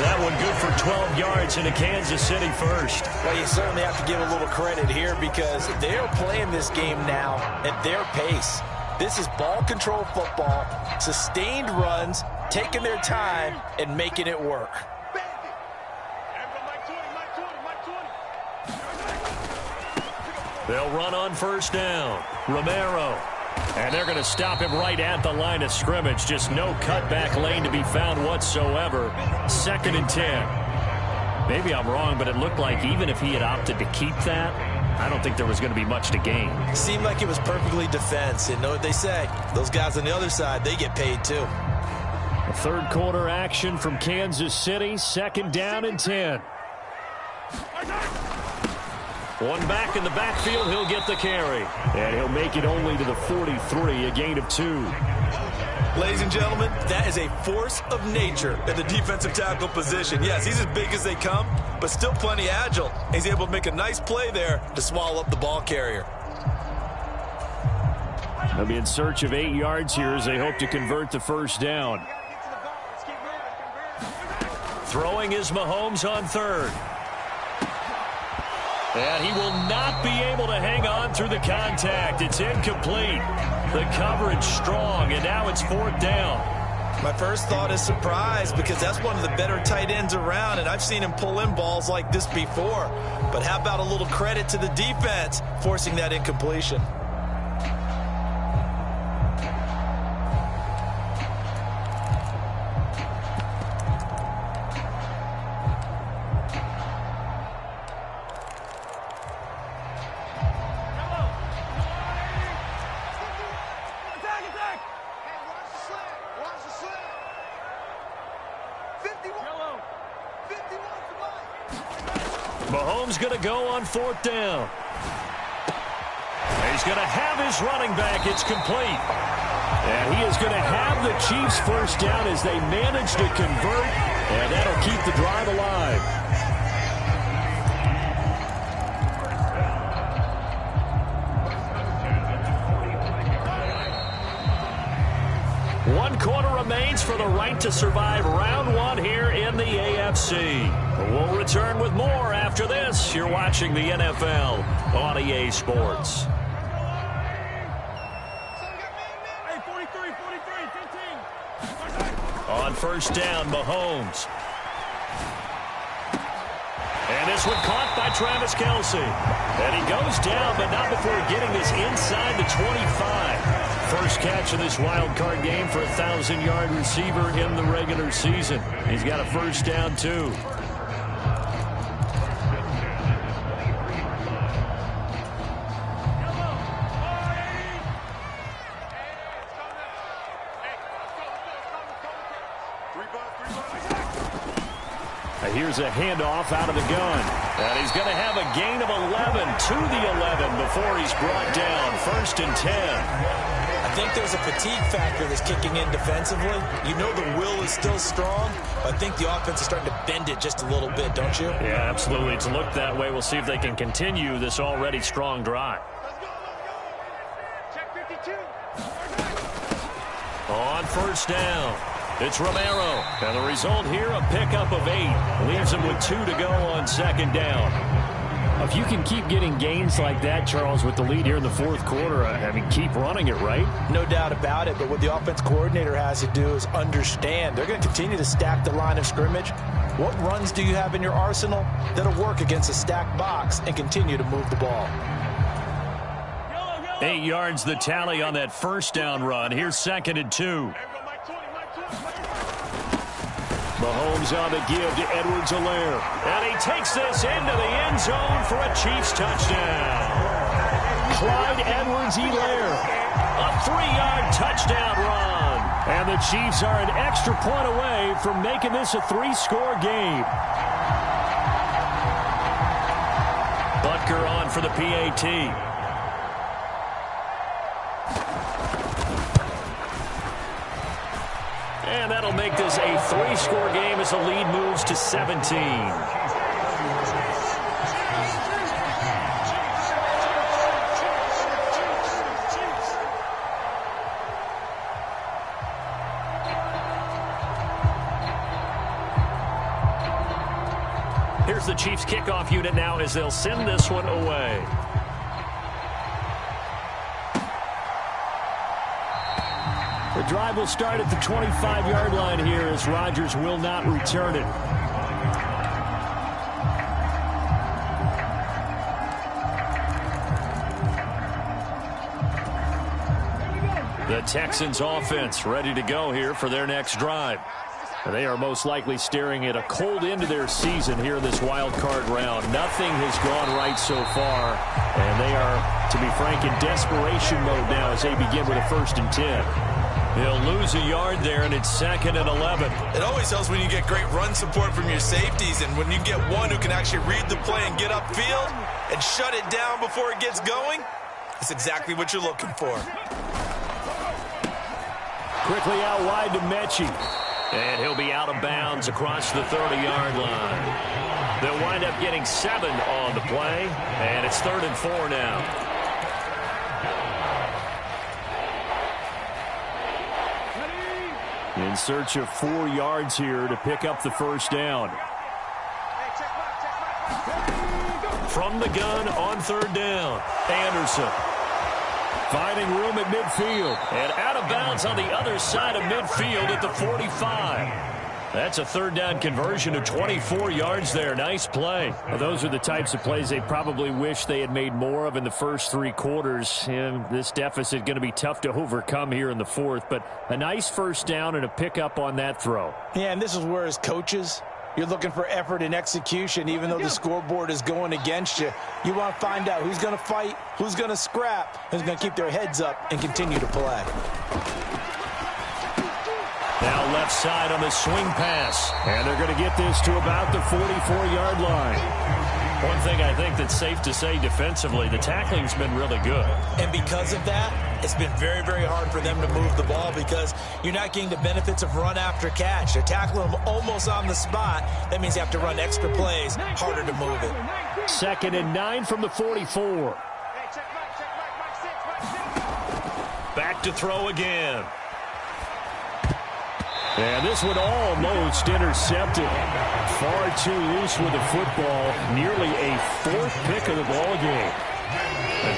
That one good for 12 yards into Kansas City first. Well, you certainly have to give a little credit here because they're playing this game now at their pace. This is ball control football, sustained runs, taking their time, and making it work. They'll run on 1st down. Romero. And they're going to stop him right at the line of scrimmage. Just no cutback lane to be found whatsoever. 2nd and 10. Maybe I'm wrong, but it looked like even if he had opted to keep that, I don't think there was going to be much to gain. Seemed like it was perfectly defense. And know what they say? Those guys on the other side, they get paid too. A 3rd quarter action from Kansas City. 2nd down and 10. One back in the backfield, he'll get the carry. And he'll make it only to the 43, a gain of 2. Ladies and gentlemen, that is a force of nature at the defensive tackle position. Yes, he's as big as they come, but still plenty agile. He's able to make a nice play there to swallow up the ball carrier. They'll be in search of 8 yards here as they hope to convert the 1st down. Throwing is Mahomes on 3rd. And he will not be able to hang on through the contact. It's incomplete. The coverage strong, and now it's 4th down. My first thought is surprise because that's one of the better tight ends around, and I've seen him pull in balls like this before. But how about a little credit to the defense forcing that incompletion? Mahomes going to go on 4th down. He's going to have his running back. It's complete. And he is going to have the Chiefs 1st down as they manage to convert. And that'll keep the drive alive. 1 quarter remains for the right to survive round 1 here in the AFC. We'll return with more after this. You're watching the NFL on EA Sports. On first down, Mahomes. And this one caught by Travis Kelce. And he goes down, but not before getting this inside the 25. First catch of this wild card game for a 1,000-yard receiver in the regular season. He's got a first down, too. Here's a handoff out of the gun. And he's going to have a gain of 11 to the 11 before he's brought down. First and 10. I think there's a fatigue factor that's kicking in defensively. You know the will is still strong, but I think the offense is starting to bend it just a little bit, don't you? Yeah, absolutely. It's looked that way. We'll see if they can continue this already strong drive. Check 52. On first down, it's Romero. And the result here, a pickup of 8. Leaves him with 2 to go on second down. If you can keep getting gains like that, Charles, with the lead here in the fourth quarter, I mean, keep running it, right? No doubt about it, but what the offense coordinator has to do is understand. They're going to continue to stack the line of scrimmage. What runs do you have in your arsenal that'll work against a stacked box and continue to move the ball? 8 yards the tally on that first down run. Here's second and 2. Mahomes on the give to Edwards-Helaire. And he takes this into the end zone for a Chiefs touchdown. Clyde Edwards-Helaire. A 3-yard touchdown run. And the Chiefs are an extra point away from making this a 3-score game. Butker on for the PAT. And that'll make this a 3-score game as the lead moves to 17. Here's the Chiefs kickoff unit now as they'll send this one away. The drive will start at the 25-yard line here as Rodgers will not return it. The Texans offense ready to go here for their next drive. They are most likely staring at a cold end to their season here in this wild card round. Nothing has gone right so far, and they are, to be frank, in desperation mode now as they begin with a 1st and 10. He'll lose a yard there, and it's 2nd and 11. It always helps when you get great run support from your safeties, and when you get one who can actually read the play and get upfield and shut it down before it gets going, that's exactly what you're looking for. Quickly out wide to Mechie. And he'll be out of bounds across the 30-yard line. They'll wind up getting 7 on the play, and it's 3rd and 4 now. In search of 4 yards here to pick up the first down. From the gun on 3rd down, Anderson. Finding room at midfield. And out of bounds on the other side of midfield at the 45. That's a 3rd down conversion of 24 yards there. Nice play. Well, those are the types of plays they probably wish they had made more of in the first 3 quarters. And this deficit going to be tough to overcome here in the 4th. But a nice first down and a pickup on that throw. Yeah, and this is where as coaches, you're looking for effort and execution, even though the scoreboard is going against you. You want to find out who's going to fight, who's going to scrap, who's going to keep their heads up and continue to play. Now left side on the swing pass. And they're going to get this to about the 44-yard line. One thing I think that's safe to say defensively, the tackling's been really good. And because of that, it's been very, very hard for them to move the ball because you're not getting the benefits of run after catch. They're tackling them almost on the spot. That means you have to run extra plays, harder to move it. 2nd and 9 from the 44. Back to throw again. And this one almost intercepted. Far too loose with the football. Nearly a fourth pick of the ball game.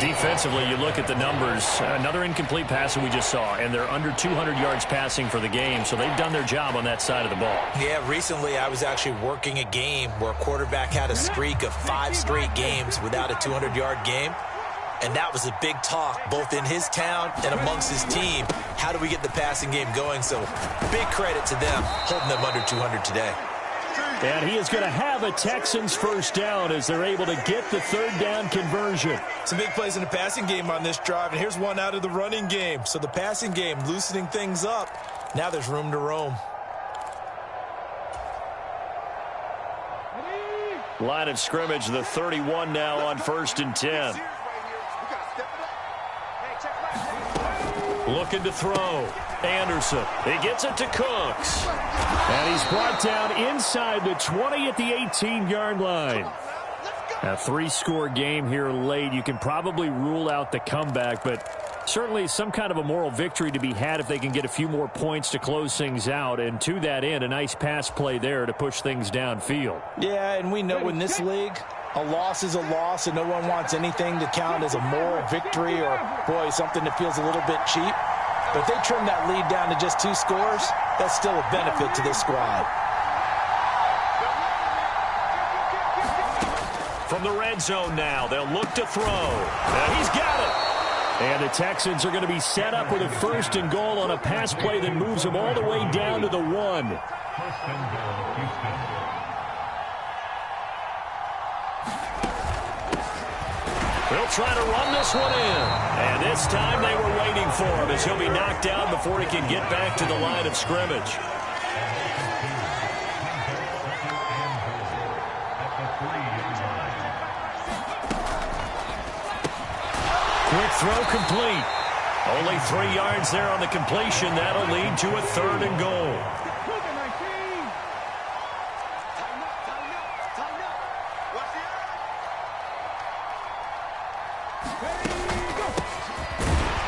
Defensively, you look at the numbers. Another incomplete pass that we just saw, and they're under 200 yards passing for the game, so they've done their job on that side of the ball. Yeah, recently I was actually working a game where a quarterback had a streak of 5 straight games without a 200-yard game, and that was a big talk both in his town and amongst his team. How do we get the passing game going? So big credit to them holding them under 200 today. And he is going to have a Texans first down as they're able to get the third down conversion. Some big plays in the passing game on this drive, and here's one out of the running game. So the passing game loosening things up. Now there's room to roam. Line of scrimmage, the 31 now on 1st and 10. Looking to throw. Anderson. He gets it to Cooks. And he's brought down inside the 20 at the 18-yard line. A 3-score game here late. You can probably rule out the comeback, but certainly some kind of a moral victory to be had if they can get a few more points to close things out. And to that end, a nice pass play there to push things downfield. Yeah, and we know in this league, a loss is a loss, and no one wants anything to count as a moral victory or, boy, something that feels a little bit cheap. But if they trim that lead down to just 2 scores, that's still a benefit to this squad. From the red zone now, they'll look to throw. And he's got it. And the Texans are going to be set up with a 1st and goal on a pass play that moves them all the way down to the 1. They'll try to run this one in. And this time they were waiting for him as he'll be knocked down before he can get back to the line of scrimmage. Quick throw complete. Only 3 yards there on the completion. That'll lead to a 3rd and goal.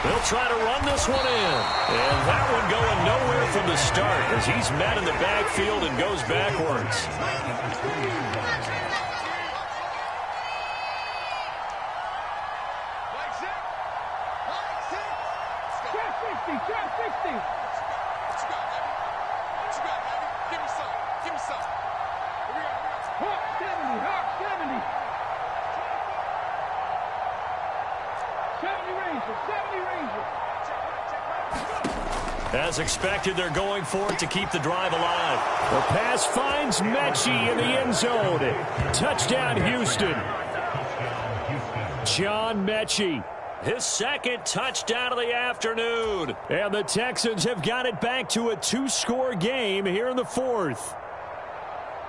They'll try to run this one in. And that one going nowhere from the start as he's met in the backfield and goes backwards. As expected, they're going for it to keep the drive alive. The pass finds Mechie in the end zone. Touchdown, Houston. John Mechie, his 2nd touchdown of the afternoon. And the Texans have got it back to a 2-score game here in the 4th.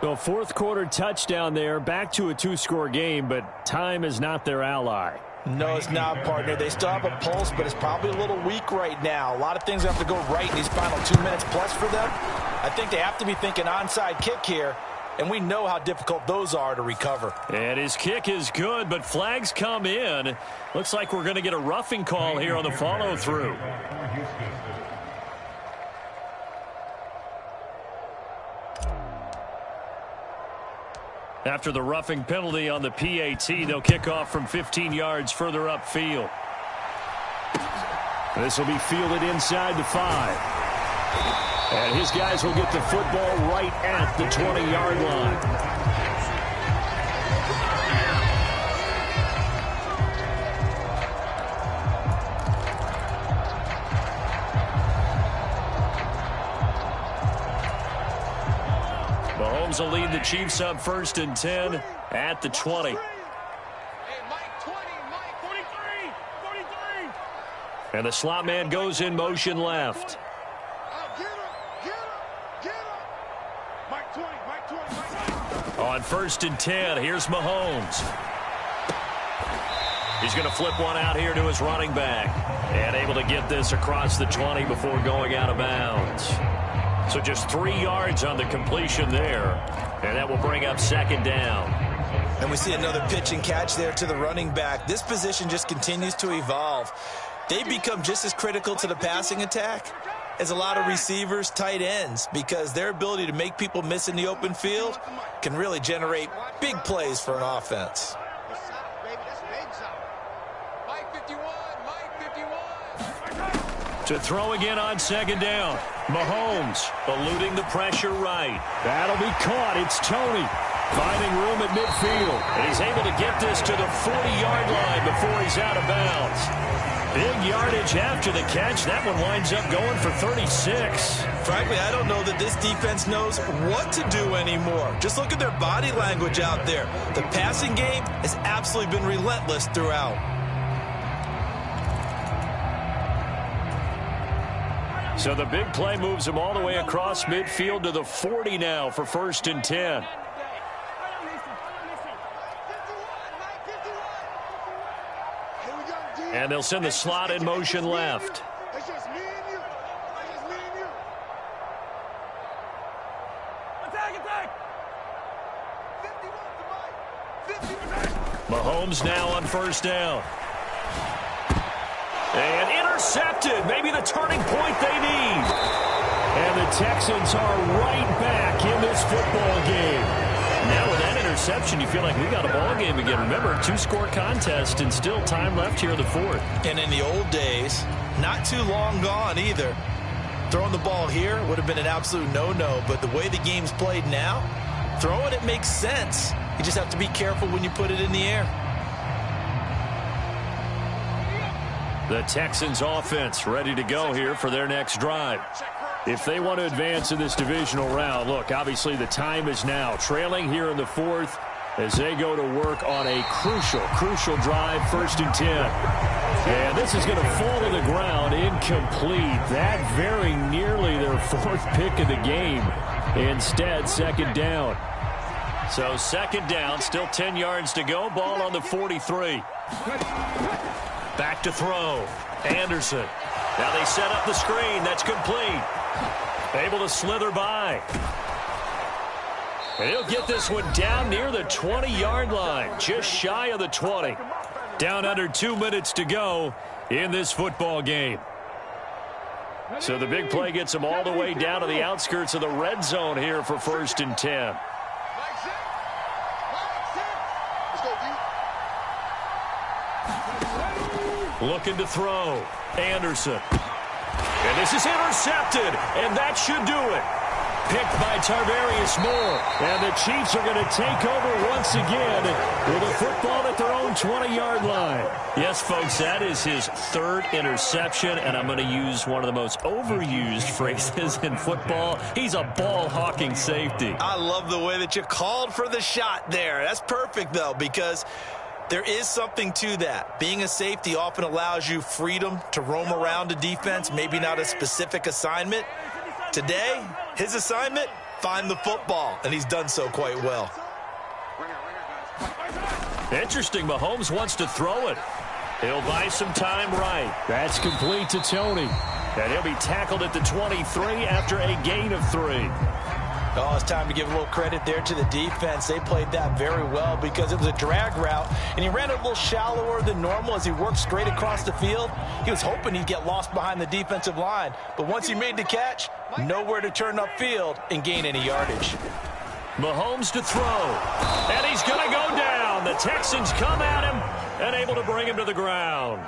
The 4th quarter touchdown there, back to a 2-score game, but time is not their ally. No, it's not, partner. They still have a pulse, but it's probably a little weak right now. A lot of things have to go right in these final 2 minutes plus for them. I think they have to be thinking onside kick here, and we know how difficult those are to recover. And his kick is good, but flags come in. Looks like we're going to get a roughing call here on the follow-through. After the roughing penalty on the PAT, they'll kick off from 15 yards further upfield. This will be fielded inside the 5. And his guys will get the football right at the 20-yard line. Mahomes will lead the Chiefs up 1st and 10 at the 20. And the slot man goes in motion left. On 1st and 10, here's Mahomes. He's going to flip one out here to his running back. And able to get this across the 20 before going out of bounds. So just 3 yards on the completion there. And that will bring up 2nd down. And we see another pitch and catch there to the running back. This position just continues to evolve. They become just as critical to the passing attack is a lot of receivers, tight ends, because their ability to make people miss in the open field can really generate big plays for an offense. To throw again on second down. Mahomes eluding the pressure right. That'll be caught. It's Tony finding room at midfield. And he's able to get this to the 40-yard line before he's out of bounds. Big yardage after the catch. That one winds up going for 36. Frankly, I don't know that this defense knows what to do anymore. Just look at their body language out there. The passing game has absolutely been relentless throughout. So the big play moves him all the way across midfield to the 40 now for 1st and 10. And they'll send the slot in motion left. Mahomes now on 1st down. And intercepted. Maybe the turning point they need. And the Texans are right back in this football game. Now with that interception, you feel like we got a ball game again. Remember, 2-score contest and still time left here in the 4th. And in the old days, not too long gone either. Throwing the ball here would have been an absolute no-no. But the way the game's played now, throwing it makes sense. You just have to be careful when you put it in the air. The Texans offense ready to go here for their next drive. If they want to advance in this divisional round, look, obviously the time is now. Trailing here in the 4th as they go to work on a crucial drive, 1st and 10. And this is going to fall to the ground incomplete. That very nearly their 4th pick of the game. Instead, 2nd down. So 2nd down, still 10 yards to go. Ball on the 43. Back to throw. Anderson. Now they set up the screen. That's complete. Able to slither by. And he'll get this one down near the 20-yard line. Just shy of the 20. Down under 2 minutes to go in this football game. So the big play gets them all the way down to the outskirts of the red zone here for 1st and 10. Looking to throw. Anderson. And this is intercepted. And that should do it. Picked by Tarvarius Moore. And the Chiefs are going to take over once again with a football at their own 20-yard line. Yes, folks, that is his 3rd interception. And I'm going to use one of the most overused phrases in football. He's a ball-hawking safety. I love the way that you called for the shot there. That's perfect, though, because there is something to that. Being a safety often allows you freedom to roam around a defense, maybe not a specific assignment. Today, his assignment, find the football, and he's done so quite well. Interesting, Mahomes wants to throw it. He'll buy some time right. That's complete to Tony. And he'll be tackled at the 23 after a gain of 3. Oh, it's time to give a little credit there to the defense. They played that very well because it was a drag route, and he ran it a little shallower than normal as he worked straight across the field. He was hoping he'd get lost behind the defensive line, but once he made the catch, nowhere to turn upfield and gain any yardage. Mahomes to throw, and he's going to go down. The Texans come at him and able to bring him to the ground.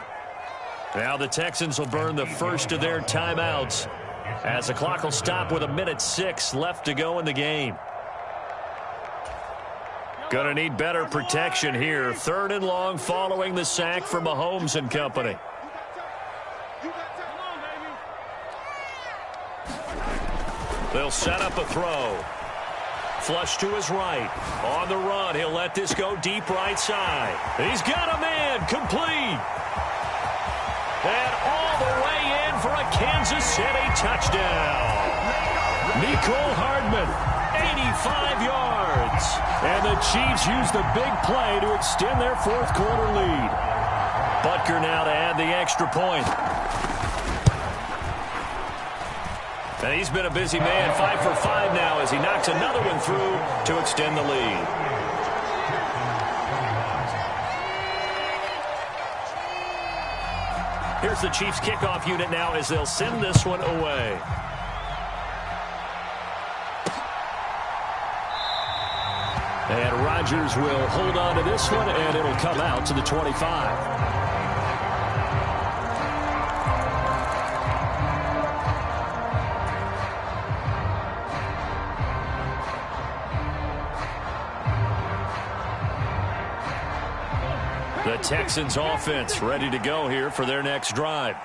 Now the Texans will burn the first of their timeouts, as the clock will stop with 1:06 left to go in the game. Going to need better protection here. 3rd and long following the sack from Mahomes and company. They'll set up a throw. Flush to his right. On the run, he'll let this go deep right side. He's got a man. Complete. And all the way in for a Kansas City touchdown. Mecole Hardman, 85 yards. And the Chiefs use the big play to extend their 4th quarter lead. Butker now to add the extra point. And he's been a busy man, 5 for 5 now as he knocks another one through to extend the lead. Here's the Chiefs kickoff unit now as they'll send this one away. And Rodgers will hold on to this one, and it'll come out to the 25. The Texans offense ready to go here for their next drive.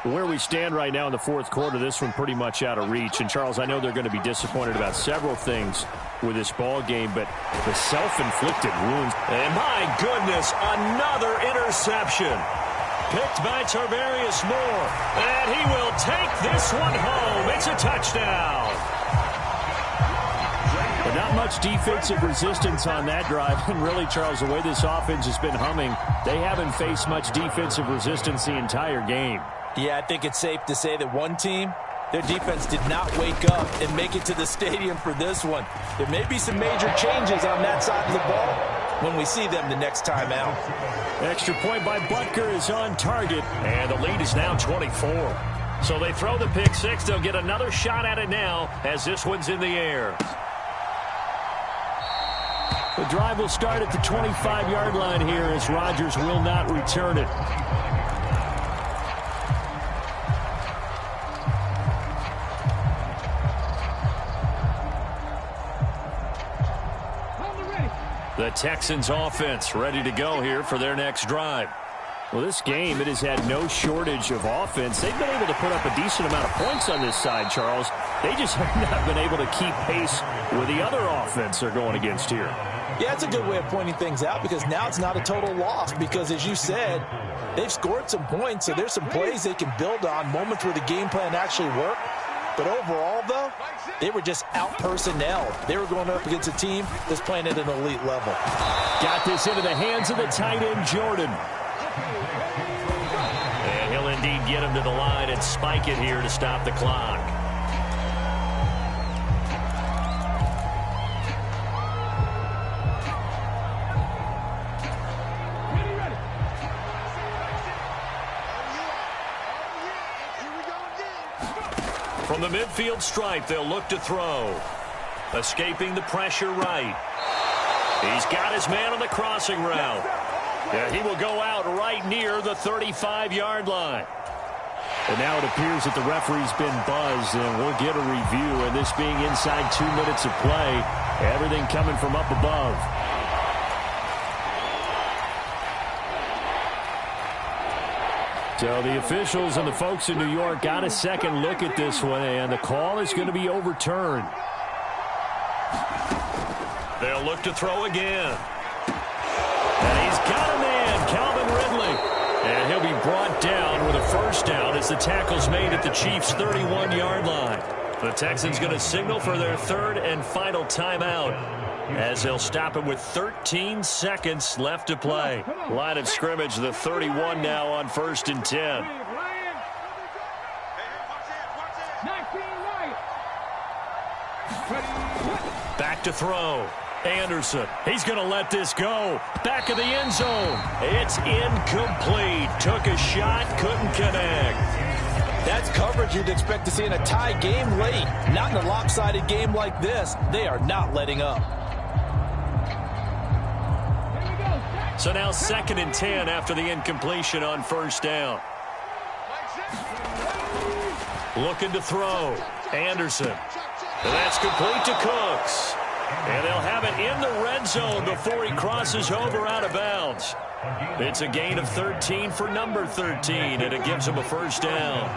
Where we stand right now in the fourth quarter, this one pretty much out of reach. And, Charles, I know they're going to be disappointed about several things with this ball game, but the self-inflicted wounds. And, my goodness, another interception. Picked by Tarvarius Moore. And he will take this one home. It's a touchdown. But not much defensive resistance on that drive. And really, Charles, the way this offense has been humming, they haven't faced much defensive resistance the entire game. Yeah, I think it's safe to say that one team, their defense did not wake up and make it to the stadium for this one. There may be some major changes on that side of the ball when we see them the next time out. Extra point by Butker is on target, and the lead is now 24. So they throw the pick six. They'll get another shot at it now as this one's in the air. The drive will start at the 25-yard line here as Rodgers will not return it. The Texans offense ready to go here for their next drive. Well, this game, it has had no shortage of offense. They've been able to put up a decent amount of points on this side, Charles. They just have not been able to keep pace with the other offense they're going against here. Yeah, it's a good way of pointing things out because now it's not a total loss because, as you said, they've scored some points, so there's some plays they can build on, moments where the game plan actually worked. But overall, though, they were just out-personnel. They were going up against a team that's playing at an elite level. Got this into the hands of the tight end, Jordan. And he'll indeed get him to the line and spike it here to stop the clock. From the midfield stripe, they'll look to throw. Escaping the pressure right. He's got his man on the crossing route. Yeah, he will go out right near the 35-yard line. And now it appears that the referee's been buzzed, and we'll get a review. And this being inside 2 minutes of play, everything coming from up above. So the officials and the folks in New York got a second look at this one, and the call is going to be overturned. They'll look to throw again. And he's got a man, Calvin Ridley. And he'll be brought down with a first down as the tackle's made at the Chiefs' 31-yard line. The Texans going to signal for their third and final timeout as they'll stop him with 13 seconds left to play. Line of scrimmage, the 31 now on 1st and 10. Back to throw. Anderson, he's going to let this go. Back of the end zone. It's incomplete. Took a shot, couldn't connect. That's coverage you'd expect to see in a tie game late. Not in a lopsided game like this. They are not letting up. So now 2nd and 10 after the incompletion on first down. Looking to throw. Anderson. And that's complete to Cooks. And they'll have it in the red zone before he crosses over out of bounds. It's a gain of 13 for number 13, and it gives him a first down.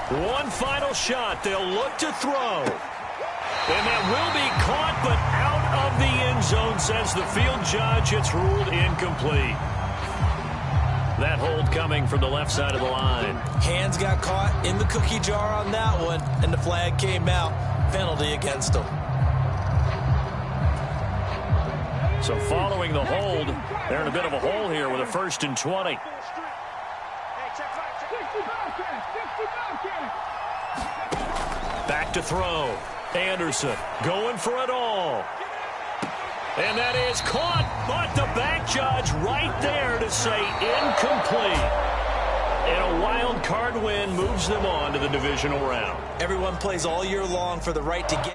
One final shot. They'll look to throw. And that will be caught, but out of the end zone, says the field judge. It's ruled incomplete. That hold coming from the left side of the line. Hands got caught in the cookie jar on that one, and the flag came out. Penalty against them. So following the hold, they're in a bit of a hole here with a 1st and 20. Back to throw. Anderson going for it all. And that is caught, but the back judge right there to say incomplete. And a wild card win moves them on to the divisional round. Everyone plays all year long for the right to get.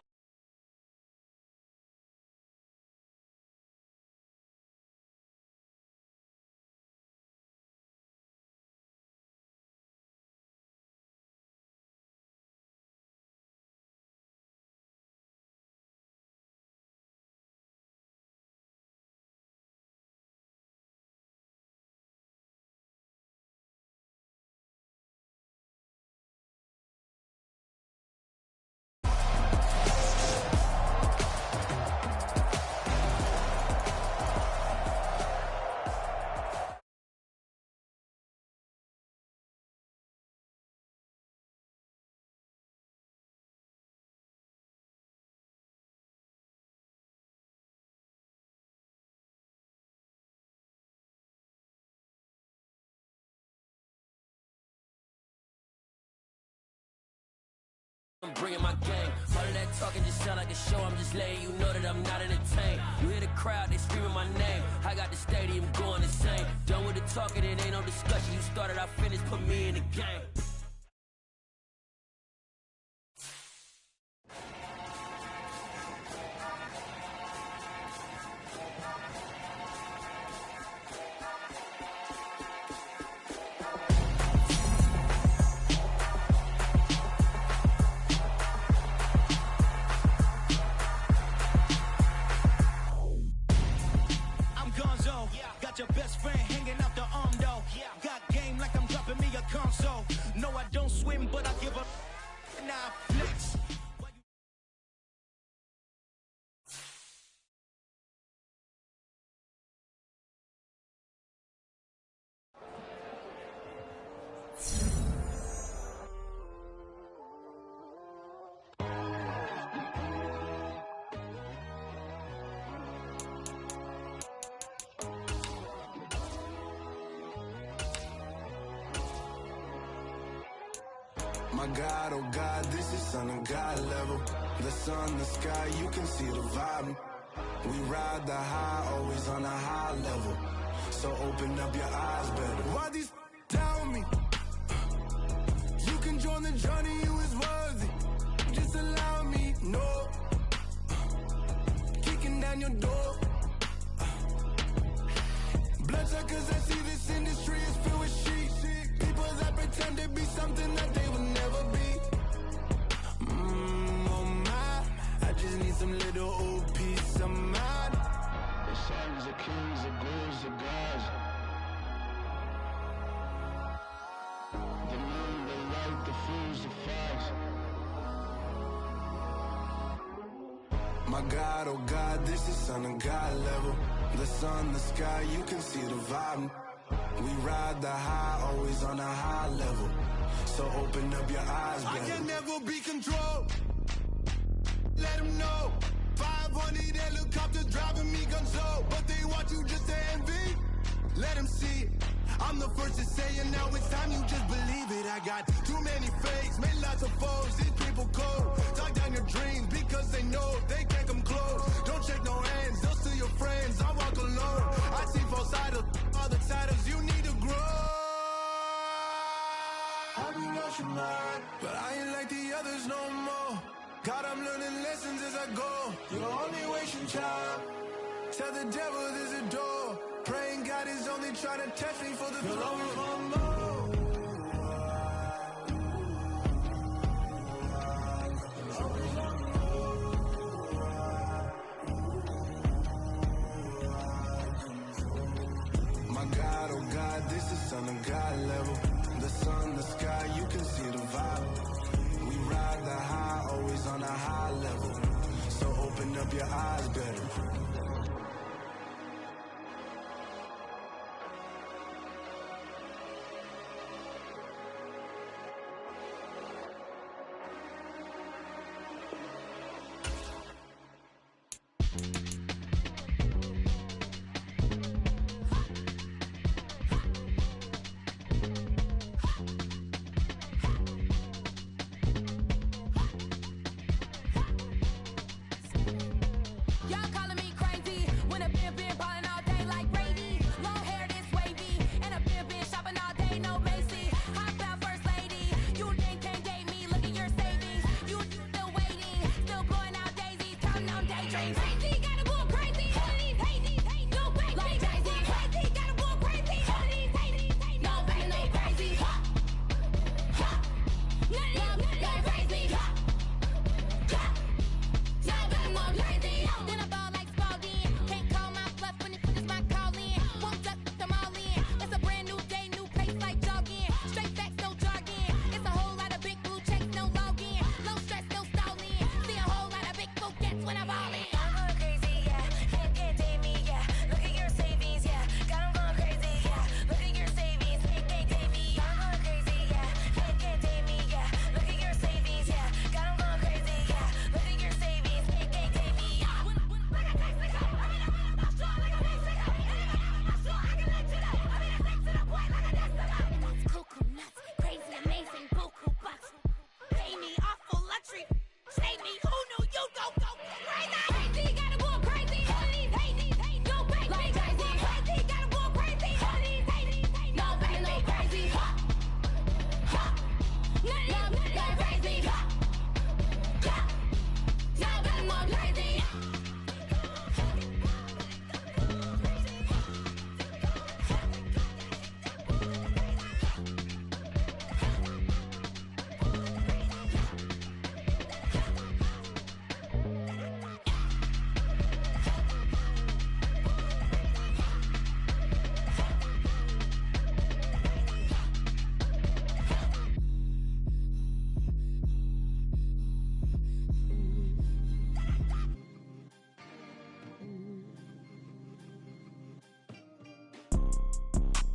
I'm bringing my gang. All of that talking just sound like a show. I'm just letting you know that I'm not entertained. You hear the crowd, they screaming my name. I got the stadium going insane. Done with the talking, it ain't no discussion. You started, I finished, put me in the game. Your best friend hanging out the arm though. Got game like I'm dropping me a console. No, I don't swim, but I give up. Now I flex. My God, oh God, this is son of God level. The sun, the sky, you can see the vibe. We ride the high, always on a high level. So open up your eyes better. Why these tell me? You can join the journey, you is worthy. Just allow me, no. Kicking down your door. Bloodsuckers, I see this industry is filled with sheep. People that pretend to be something that they will never be. Oh my, I just need some little old peace of mind. The sons of kings, the gurus, the gods. The moon, the light, the fools, the facts. My God, oh God, this is son of God level. The sun, the sky, you can see the vibe. We ride the high, always on a high level. So open up your eyes, baby. I can never be controlled. Let them know. 500 helicopters driving me gonzo. But they want you just to envy. Let them see it. I'm the first to say it, now it's time you just believe it. I got too many fakes, made lots of foes. These people cold. Talk down your dreams because they know they can't come close. Don't shake no hands, they'll steal your friends. I walk alone. I see false idols, other titles, you need to grow. I've been lost your mind, but I ain't like the others no more. God, I'm learning lessons as I go. You're only wasting time. Tell the devil there's a door. Praying God is only trying to test me for the throne. My God, oh God, this is son of God level. The sun, the sky, you can see the vibe. We ride the high, always on a high level. So open up your eyes better. Y'all calling me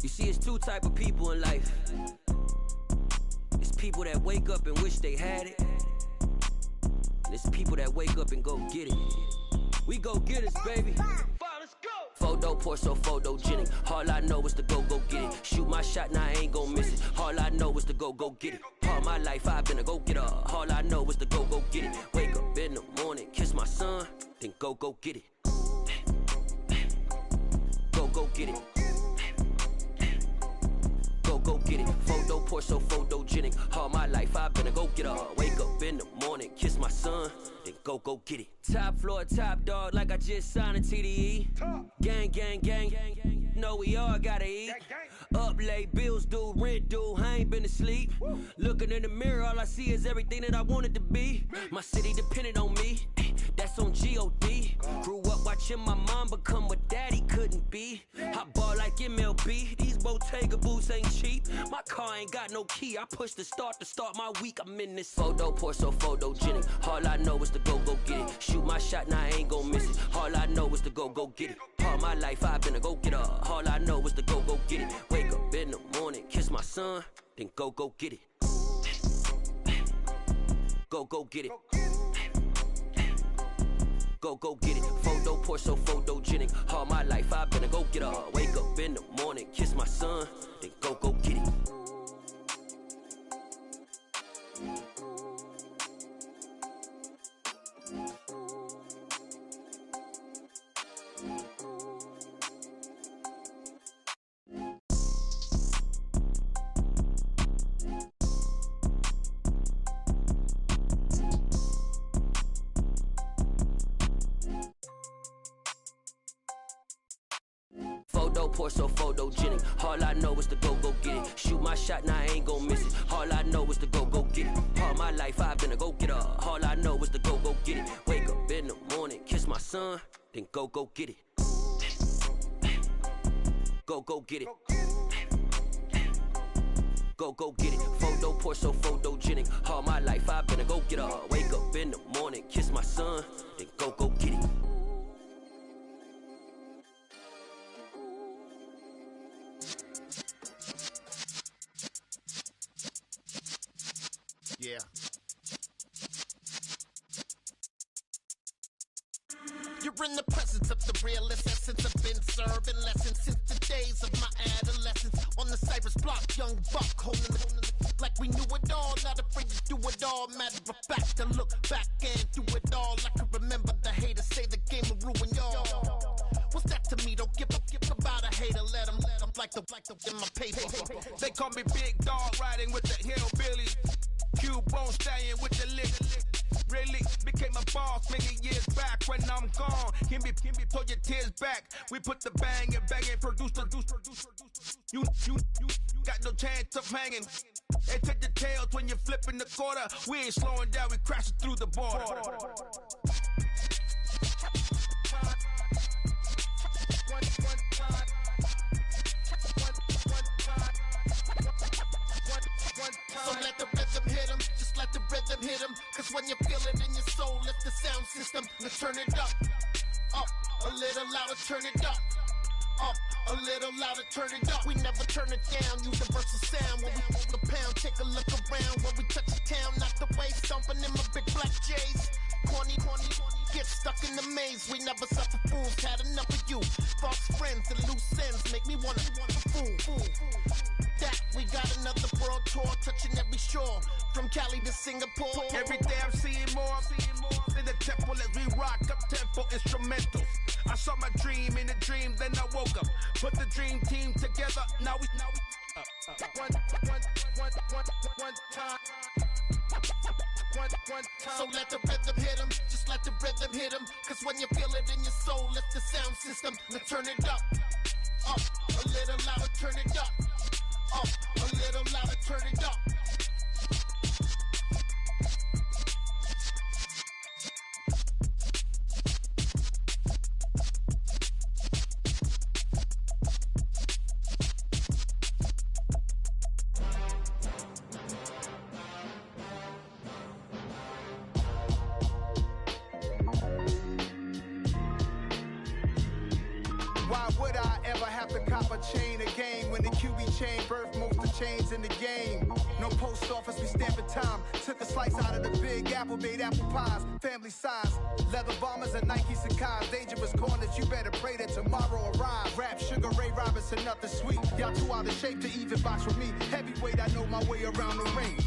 You see, it's two type of people in life. It's people that wake up and wish they had it. And it's people that wake up and go get it. We go get it, baby. Let's go. Photo pour so photogenic. All I know is to go get it. Shoot my shot, now I ain't gon' miss it. All I know is to go get it. All my life I've been a go-getter. All I know is to go get it. Wake up in the morning, kiss my son, then go get it. Go get it. Go get it. Photo pour so photogenic. All my life I've been a go-getter. Wake up in the morning, kiss my son, then go get it. Top floor, top dog, like I just signed a TDE. Gang, gang, gang, gang. Know we all gotta eat. Up late, bills due, rent due, I ain't been asleep. Looking in the mirror, all I see is everything that I wanted to be. My city depended on me, that's on G.O.D. Grew up watching my mom become what daddy couldn't be. I ball like MLB, these Bottega boots ain't cheap. My car ain't got no key, I push the start my week. I'm in this photo pour so photogenic. All I know is to go get it. Shoot my shot, now I ain't gon' miss it. All I know is to go get it. All my life I've been a go-getter. All I know is to go get it. Wake up in the morning, kiss my son, then go get it. Go get it. Go get it. Photo pour so photogenic. All my life I've been a go-getter. Wake up in the morning, kiss my son, then go get it. Photo pour so photogenic. All I know is to go get it. Shoot my shot, now I ain't gon' miss it. All I know is to go get it. All my life I've been a go-getter. All I know is to go get it. Wake up in the morning, kiss my son, then go get it. Go get it. Go get it. Photo pour so photogenic. All my life I've been a go-getter. Wake up in the morning, kiss my son, then go get it. Yeah. You're in the presence of the realest essence. I've been serving lessons since the days of my adolescence. On the Cypress block, young buck holding it like we knew it all. Not afraid to do it all. Matter of fact, to look back and do it all. I can remember the haters say the game will ruin y'all. What's that to me? Don't give about a hater. Let them like the in my paper. They call me Big Dog, riding with the hillbillies. Cubone staying with the lick. Really became a boss many years back. When I'm gone, can be pull your tears back. We put the bang and produce. You got no chance of hanging. They take the tails when you're flipping the quarter. We ain't slowing down, we crashing through the border. So let the rhythm hit him, just let the rhythm hit him. Cause when you feel it in your soul, lift the sound system. Let's turn it up, a little louder, turn it up, a little louder, turn it up. We never turn it down, universal sound. When we move the pound, take a look around. When we touch the town, not the way, stomping in my big black J's. Corny, get stuck in the maze. We never suffer fools, had enough of you. False friends and loose ends make me wanna fool. That we got another world tour, touching every shore, from Cali to Singapore. Every day I'm seeing more in the temple as we rock up tempo instrumentals. I saw my dream in a dream, then I woke up. Put the dream team together. Now we one time. So let the rhythm hit him, just let the rhythm hit him. Cause when you feel it in your soul, lift the sound system. Let's turn it up, a little louder, turn it up, a little louder, turn it up. Why would I ever have to cop a chain again when the chain, birth most of chains in the game. No post office, we stamping time. Took a slice out of the big apple, made apple pies. Family size, leather bombers and Nike Sacai's. Dangerous corners, you better pray that tomorrow arrives. Rap, Sugar Ray Robinson, nothing sweet. Y'all too out of shape to even box with me. Heavyweight, I know my way around the ring.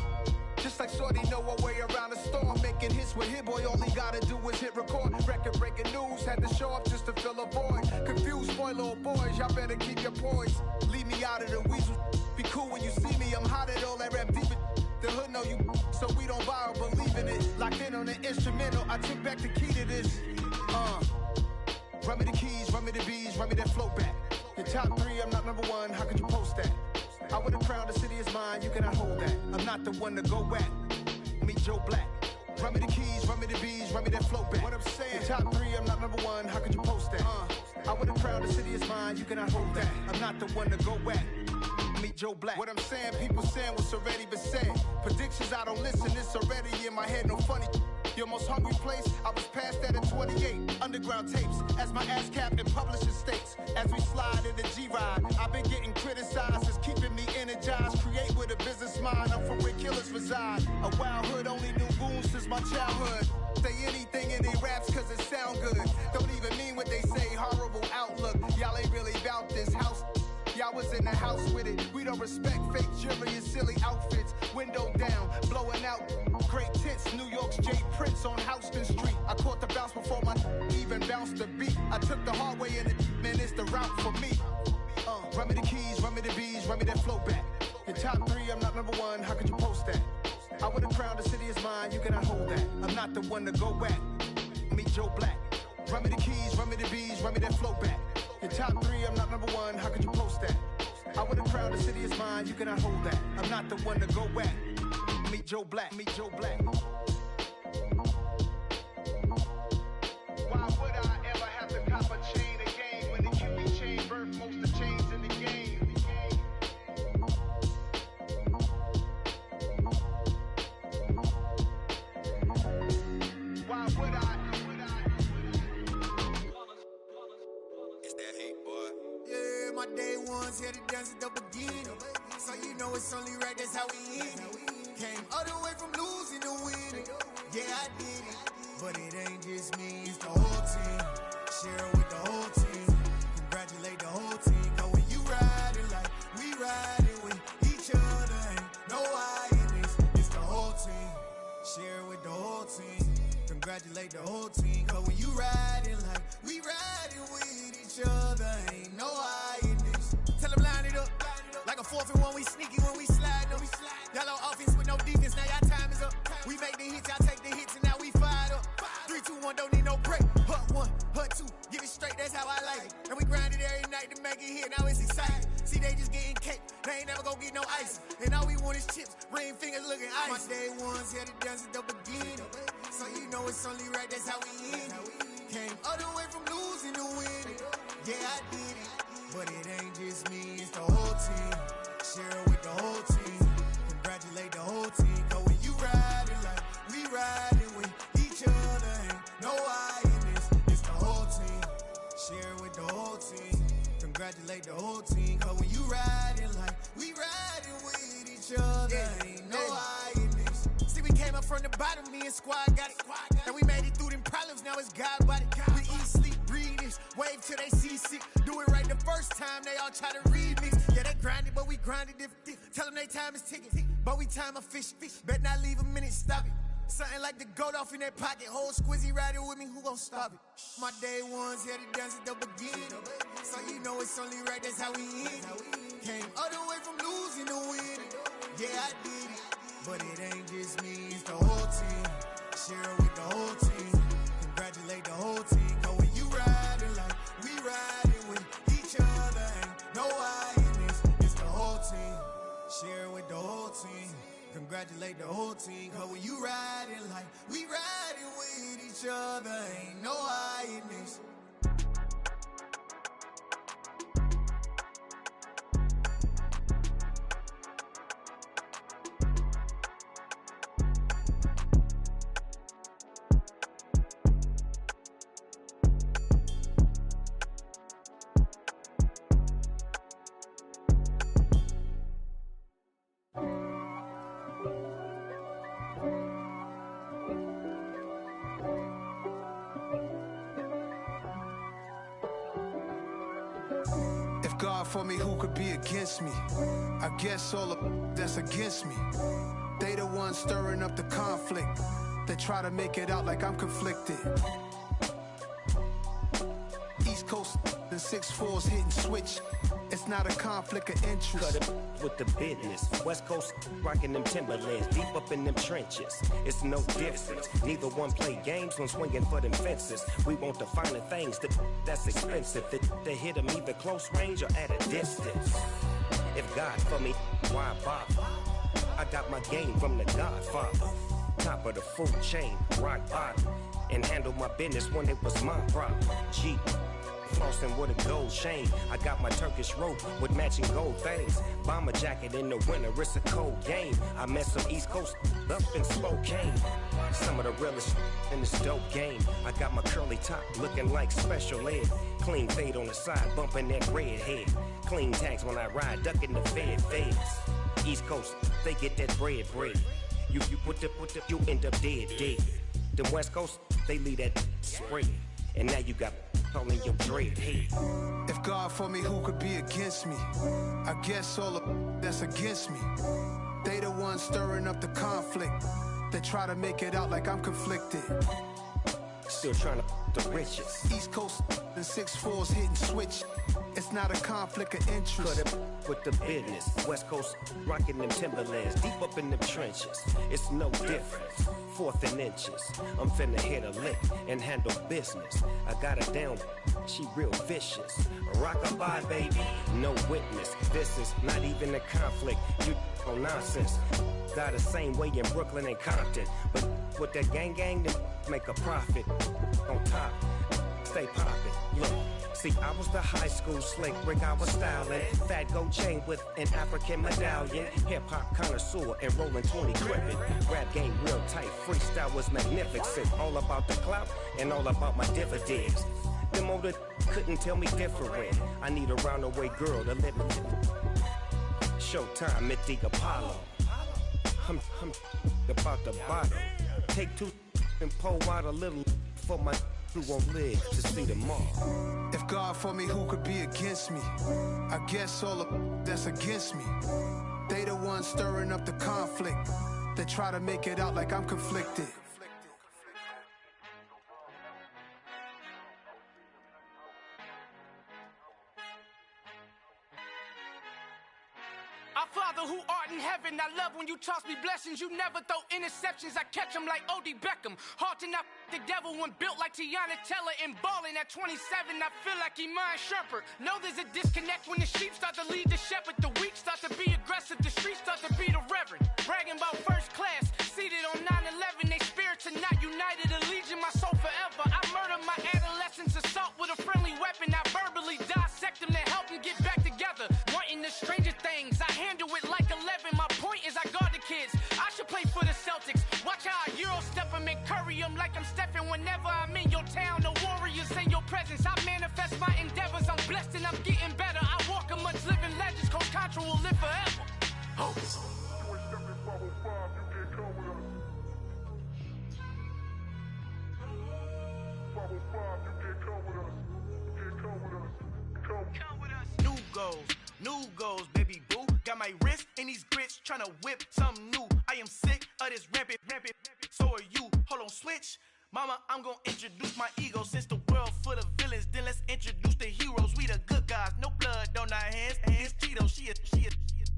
Just like Shorty know her way around the storm. Making hits with Hit Boy, all he gotta do is hit record. Record breaking news, had to show up just to fill a void. Confused boy, little boys, y'all better keep your poise. Leave me out of the weasel. Be cool when you see me, I'm hot at all that rap deep. The hood know you, so we don't borrow, believe in it. Locked in on the instrumental, I took back the key to this. Run me the keys, run me the bees, run me that flow back. Your top 3, I'm not number 1, how could you post that? I would have crowned the city is mine, you cannot hold that. I'm not the one to go back. Meet Joe Black. Run me the keys, run me the bees, run me that flow back. What I'm saying, your top 3, I'm not number 1, how could you post that? I would have crowned the city is mine, you cannot hold that. I'm not the one to go back. Meet Joe Black. What I'm saying, people saying what's already been said. Predictions, I don't listen, it's already in my head, no funny. Your most hungry place, I was past that at 28. Underground tapes, as my ass capped in publishing states. As we slide in the G-Ride, I've been getting criticized, it's keeping me energized. Create with a business mind, I'm from where killers reside. A wild hood, only knew goons since my childhood. Say anything in they raps cause it sound good. Don't even mean what they say, horrible outlook. Y'all ain't really about this house. Y'all was in the house with it. We don't respect fake jewelry and silly outfits. Window down, blowing out. Great tits, New York's J. Prince on Houston Street. I caught the bounce before my even bounced the beat. I took the hard way in it, man, it's the route for me. Run me the keys, run me the bees, run me that flow back. Your top 3, I'm not number 1, how could you post that? I would have crowned the city is mine, you cannot hold that. I'm not the one to go back. Meet Joe Black. Run me the keys, run me the bees, run me that flow back. Your top 3, I'm not number 1, how could you post that? I would have crowned the city is mine, you cannot hold that. I'm not the one to go back. Meet Joe Black, meet Joe Black. Why would I ever have to cop a chain again when the QB chain birth most of the chains in the game? Why would I? It's that hate, boy. Yeah, my day ones here to dance at the beginning. So you know it's only right, that's how we end it. Came all the way from losing to winning. Yeah, I did it. But it ain't just me, it's the whole team. Share it with the whole team. Congratulate the whole team. Cause when you riding like we riding with each other, ain't no I in this. It's the whole team. Share it with the whole team. Congratulate the whole team. Cause when you riding like we riding with each other, ain't no I in this. Tell them line it up. Like a 4th and 1, we sneaky when we slide them. Yellow offense with no defense, now y'all time is up. We make the hits, y'all take the hits, and now we fired up. 3, 2, 1, don't need no break. Hut 1, hut 2, give it straight, that's how I like it. And we grind it every night to make it hit, now it's exciting. See, they just getting cake, they ain't never gonna get no ice. And all we want is chips, ring fingers looking ice. My day ones here to dance at the beginning. So you know it's only right, that's how we end it. Came all the way from losing to winning. Yeah, I did it. But it ain't just me, it's the whole team. Share it with the whole team. Congratulate the whole team. Cause when you riding like we riding with each other, ain't no I in this. It's the whole team. Share it with the whole team. Congratulate the whole team. Cause when you riding like we riding with each other, ain't no I in this. See, we came up from the bottom, me and squad got it. And we made it through them problems, now it's God body. We eat, sleep, breathe this. Wave till they seasick. Do it right the first time, they all try to remix. Yeah, they grinded, but we grinded different. Tell them they time is ticking, but we time a fish. Bet not leave a minute, stop it. Something like the goat off in their pocket. Whole squizzy riding with me, who gon' stop it? My day ones here to dance at the beginning. So you know it's only right, that's how we end it. Came all the way from losing to winning. Yeah, I did it. But it ain't just me, it's the whole team. Share it with the whole team. Congratulate the whole team. Cause when you riding like we riding with each other, ain't no I in this. It's the whole team. Share it with the whole team. Congratulate the whole team. Cause when you riding like we riding with each other, ain't no I in this. God for me, who could be against me? I guess all of that's against me. They the ones stirring up the conflict. They try to make it out like I'm conflicted. East Coast and 6'4's hitting switch. It's not a conflict of interest. Cut it with the business. West Coast rocking them Timberlands, deep up in them trenches. It's no difference. Neither one play games when swinging for them fences. We want the finer things that's expensive. They hit them either close range or at a distance. If God for me, why bother? I got my game from the Godfather. Top of the food chain, rock bottom. And handle my business when it was my problem. G. Flossing with a gold chain. I got my Turkish rope with matching gold things. Bomber jacket in the winter, it's a cold game. I met some East Coast up in Spokane. Some of the realest in this dope game. I got my curly top looking like special ed. Clean fade on the side, bumping that red head. Clean tags when I ride, ducking the feds. East Coast, they get that bread. You you end up dead. The West Coast, they leave that spread. And now you got calling your dread head. If God for me, who could be against me? I guess all of that's against me. They the ones stirring up the conflict. They try to make it out like I'm conflicted. Still trying to the riches. East Coast and 6'4's hitting switch. It's not a conflict of interest. Cut it with the business. West Coast rocking them Timberlands, deep up in them trenches. It's no difference. 4th and inches. I'm finna hit a lick and handle business. I got her down, she real vicious. Rock-a-bye, baby, no witness. This is not even a conflict. You on nonsense. Got the same way in Brooklyn and Compton. But with that gang, then make a profit. On top, stay poppin'. Look. See, I was the high school slick Rick, I was styling. Fat gold chain with an African medallion. Hip-hop connoisseur and rolling 20 crippin'. Rap game real tight, freestyle was magnificent. All about the clout and all about my dividends. Them older couldn't tell me different. I need a roundaway girl to let me Showtime, Mythic Apollo. I'm about the bottom. Take 2 and pour out a little for my who won't live to see tomorrow. If God for me, who could be against me? I guess all of that's against me. They the ones stirring up the conflict. They try to make it out like I'm conflicted. Our Father who art in heaven, I love when you toss me blessings. You never throw interceptions, I catch them like O.D. Beckham. Hard to not the devil when built like Tiana Teller and balling at 27, I feel like Iman Shumpert. Know there's a disconnect when the sheep start to lead the shepherd. The weak start to be aggressive, the streets start to be the reverend. Bragging about first class, seated on 9/11. They spirits are not united, allegiant my soul forever. I murder my adolescence, assault with a friendly weapon. I verbally dissect them to help them get back together. Wanting the stranger things, I handle it like 11. My point is I guard the kids. I should play for the Celtics. Watch how I Euro step them and curry them like I'm stepping whenever I'm in your town. The Warriors in your presence. I manifest my endeavors. I'm blessed and I'm getting better. I walk amongst living legends. Coach Contra will live forever. Oh. New goals, baby boo. Got my wrist in these grits, tryna whip something new. I am sick of this rampant. So are you. Hold on, switch. Mama, I'm gonna introduce my ego. Since the world full of villains, then let's introduce the heroes. We the good guys, no blood on our hands. Hands Tito, she a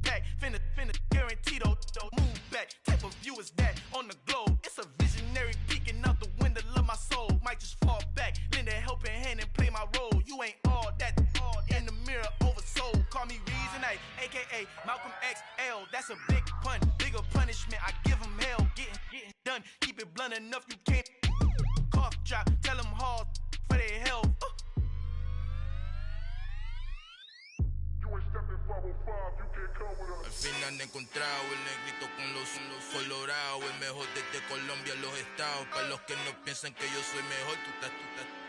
pack. Finna guarantee though. Move back. Type of view is that on the globe? It's a visionary peeking out the window of my soul. Might just fall back, lend a helping hand and play my role. You ain't all that. In the mirror, oversold. Call me Reason A, aka Malcolm XL. That's a big pun, bigger punishment. I give him hell, getting done. Keep it blunt enough, you can't. Cough drop, tell them hard for their health. Al fin han encontrado el negrito con los colorados, el mejor desde Colombia, los estados. Para los que no piensan que yo soy mejor,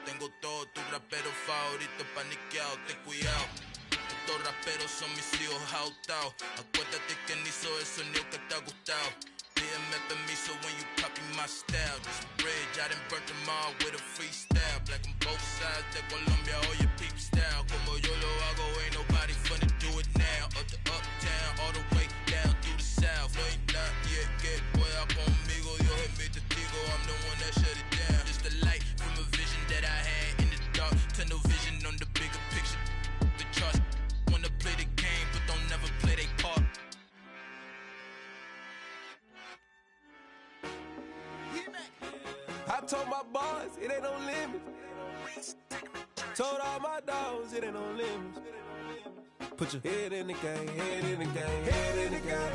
tengo todos tus raperos favoritos paniqueados, ten cuidado. Estos raperos son mis hijos jautados. Acuérdate que ni hizo el sonido que te ha gustado. didn't met the me, so when you copy my style, this bridge, I done burnt them all with a freestyle. Black on both sides, de Colombia, all your peep style. Como yo lo hago, ain't nobody finna do it now. Up to uptown, all the way down through the south. No, ain't not yet, get boy up conmigo. Yo, hit me testigo, I'm the one that shut it down. Just the light from a vision that I had in the dark. Tunnel vision on the bigger picture. The charts wanna play the game, but don't never play their part. I told my boys, it ain't no limits. Told all my dogs, it ain't no limits. Put your head in the game, head in the game, head in the game.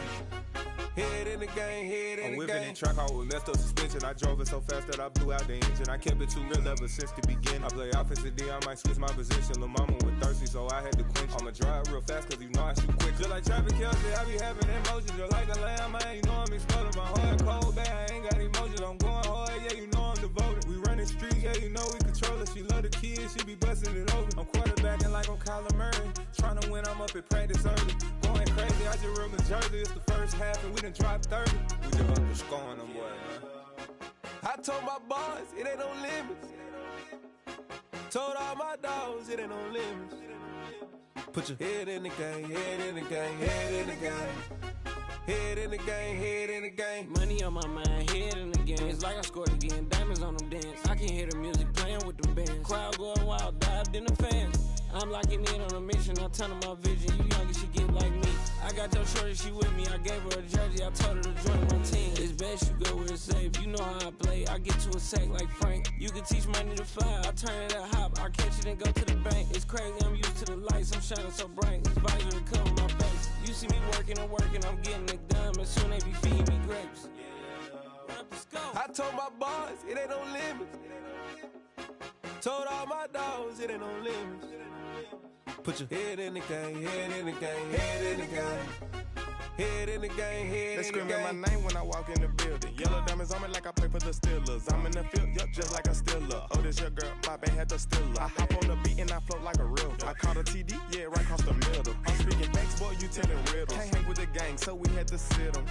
Head in the game, head in the game. I'm whipping and track out with messed up suspension. I drove it so fast that I blew out the engine. I kept it too real ever since the beginning. I play offensive D, I might switch my position. Lil' mama was thirsty, so I had to quench. I'ma drive real fast, cause you know I shoot quick. Just like traffic Kelsey, I be having emotions. Just like a lamb, man, you know I'm exploding. My heart cold, bad, I ain't got emotions. I'm going hard, yeah, you know I'm devoted. We running streets, yeah, you know we control it. She love the kids, she be busting it over. I'm quarterbacking like I'm Kyler Murray. Trying to win, I'm up at practice early. Going crazy, I just real Jersey. It's the first half and we done dropped 30. We just underscoring them, boy, man. I told my boys, it ain't no limits. Told all my dogs, it ain't no limits. Put your head in the game, head in the game, head in the game. Head in the game, head in the game. Money on my mind, head in the game. It's like I scored again, diamonds on them dance. I can hear the music playing with them bands. Crowd going wild, dived in the fans. I'm locking in on a mission, I turn on my vision. You young, she get like me. I got your shorty, she with me. I gave her a jersey, I told her to join my team. It's best you go where it's safe. You know how I play, I get to a sack like Frank. You can teach money to fly, I turn it up hop. I catch it and go to the bank. It's crazy, I'm used to the lights, I'm shining so bright. This visor to cover my face. You see me working and working, I'm getting it done. And soon they be feeding me grapes. I told my boys, it ain't no limits. Told all my dogs, it ain't no limits. Put your head in the game, head in the game, head in the game. Head in the game, head in the game. They screaming my name when I walk in the building. Yellow diamonds on me like I play for the Steelers. I'm in the field, yup, just like a Steeler. Oh, this your girl, my band had the Steeler. I hop on the beat and I float like a river. I caught a TD, yeah, right across the middle. I'm speaking facts, boy, you telling riddles. Can't hang with the gang, so we had to sit them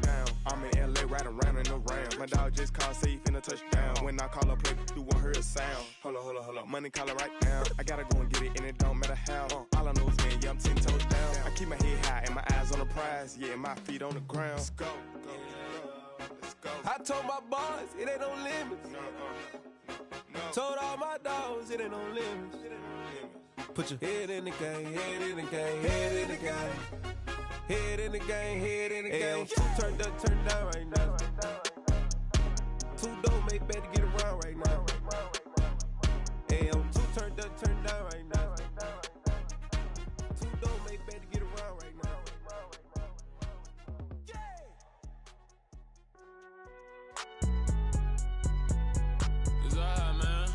down. I'm in LA, riding round and around. My dog just called, say he finna touchdown. When I call a play, you won't hear a sound. Hold up, money calling right now. I gotta go and get it, and it don't matter how. All I know is, man, yeah, I'm 10 toes down. I keep my head high and my eyes on the prize. Yeah, my feet on the ground. Let's go. Let's go. I told my boys, it ain't no limits. No. Told all my dogs, it ain't no limits. Put your head in the game, head in the game, head in the game. Head in the game, head in the game. Turned up, turned down right now. Two dope, make better get around right now. Hey, I'm two turned up, turned down right now. Two dope, make better get around right now. It's alright, man.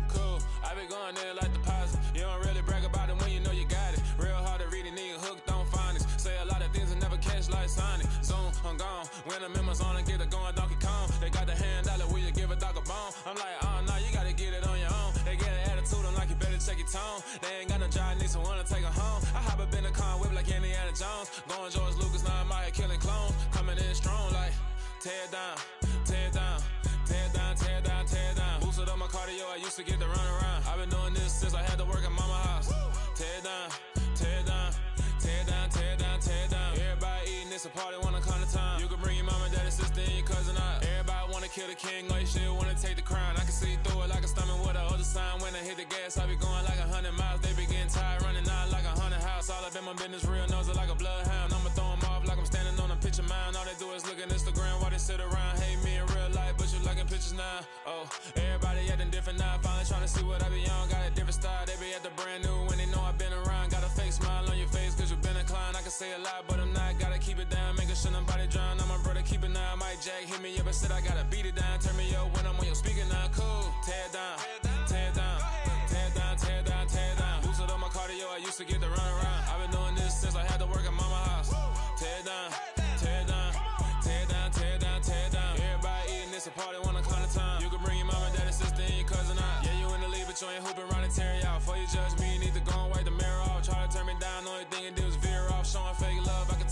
Cool. I been going there like deposit. You don't really brag about it when you know you got it. Real hard to read a nigga hooked on phonics. Say a lot of things and never catch like Sonic. Zoom, I'm gone. When the members on and get it going Donkey Kong. They got the $100, will you give a dog a bone? I'm like, oh no, you gotta get it on your own. They get an attitude, I'm like, you better check your tone. They ain't got no job, need someone to take her home. I hop up in the car, whip like Indiana Jones. Going George Lucas, now I'm out here killing clones. Coming in strong like, tear down, tear down. Tear down, tear down, tear down. Boosted up my cardio, I used to get to run around. I've been doing this since I had to work at mama house. Tear down, tear down, tear down, tear down, tear down. Everybody eating, it's a party, wanna come to time. You can bring your mama, daddy, sister, and your cousin out. Everybody wanna kill the king, or you still wanna take the crown. I can see through it like a stomach with a other sign. When I hit the gas, I be going like 100 miles. They be getting tired, running out like 100 house. All up in my business, real nose it like a bloodhound. I'ma throw them off like I'm standing on a picture mound. All they do is look at Instagram while they sit around. Hate me in real life, but you liking pictures now. Oh, everybody acting different now. Finally trying to see what I be on. Got a different style, they be at the brand new when they know I've been around. Got a fake smile on your face cause you been inclined. I can say a lot, but I'm not. Gotta keep it down, making sure nobody drown. I'm my brother, keep it now. Mike Jack hit me up and said I gotta beat it down. Turn me up when I'm on your speaker now. Cool, tear down, tear down, tear down, tear down, tear down. Boosted up my cardio, I used to get to run around. I've been doing this since I had to work at mama house. Tear down, tear down, tear down, tear down, tear down. Everybody eating, it's a party, wanna come to time. You can bring your mama, daddy, sister, and your cousin out. Yeah, you in the league, but you ain't hooping around and tear out. Before you judge me, you need to go and wipe the mirror off. Try to turn me down, only thing you do is veer off. Showing fake love, I can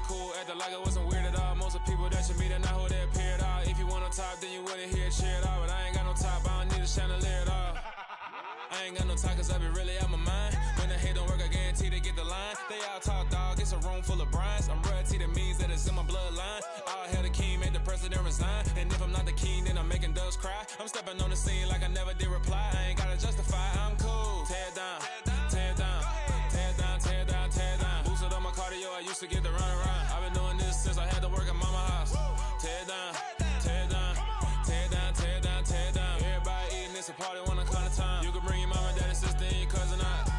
cool, acting like it wasn't weird at all. Most of the people that you meet are not who they appear at all. If you want on top, then you wouldn't hear a cheer at all. But I ain't got no top, I don't need a chandelier at all. I ain't got no talk, cause I be really out my mind. When the hate don't work, I guarantee they get the line. They all talk, dog, it's a room full of brines. I'm royalty, that means that it's in my bloodline. All hell the king, made the president resign. And if I'm not the king, then I'm making doves cry. I'm stepping on the scene like I never did reply. I ain't gotta justify, I'm cool. Tear down, tear down, tear down, tear down, tear down. Boosted on my cardio, I used to get the run around. I've been doing this since I had to work at mama house. Tear down, tear down, tear down, tear down, tear down. Everybody eating, it's a party when I come to time. You can bring your mama, daddy, sister, and your cousin out.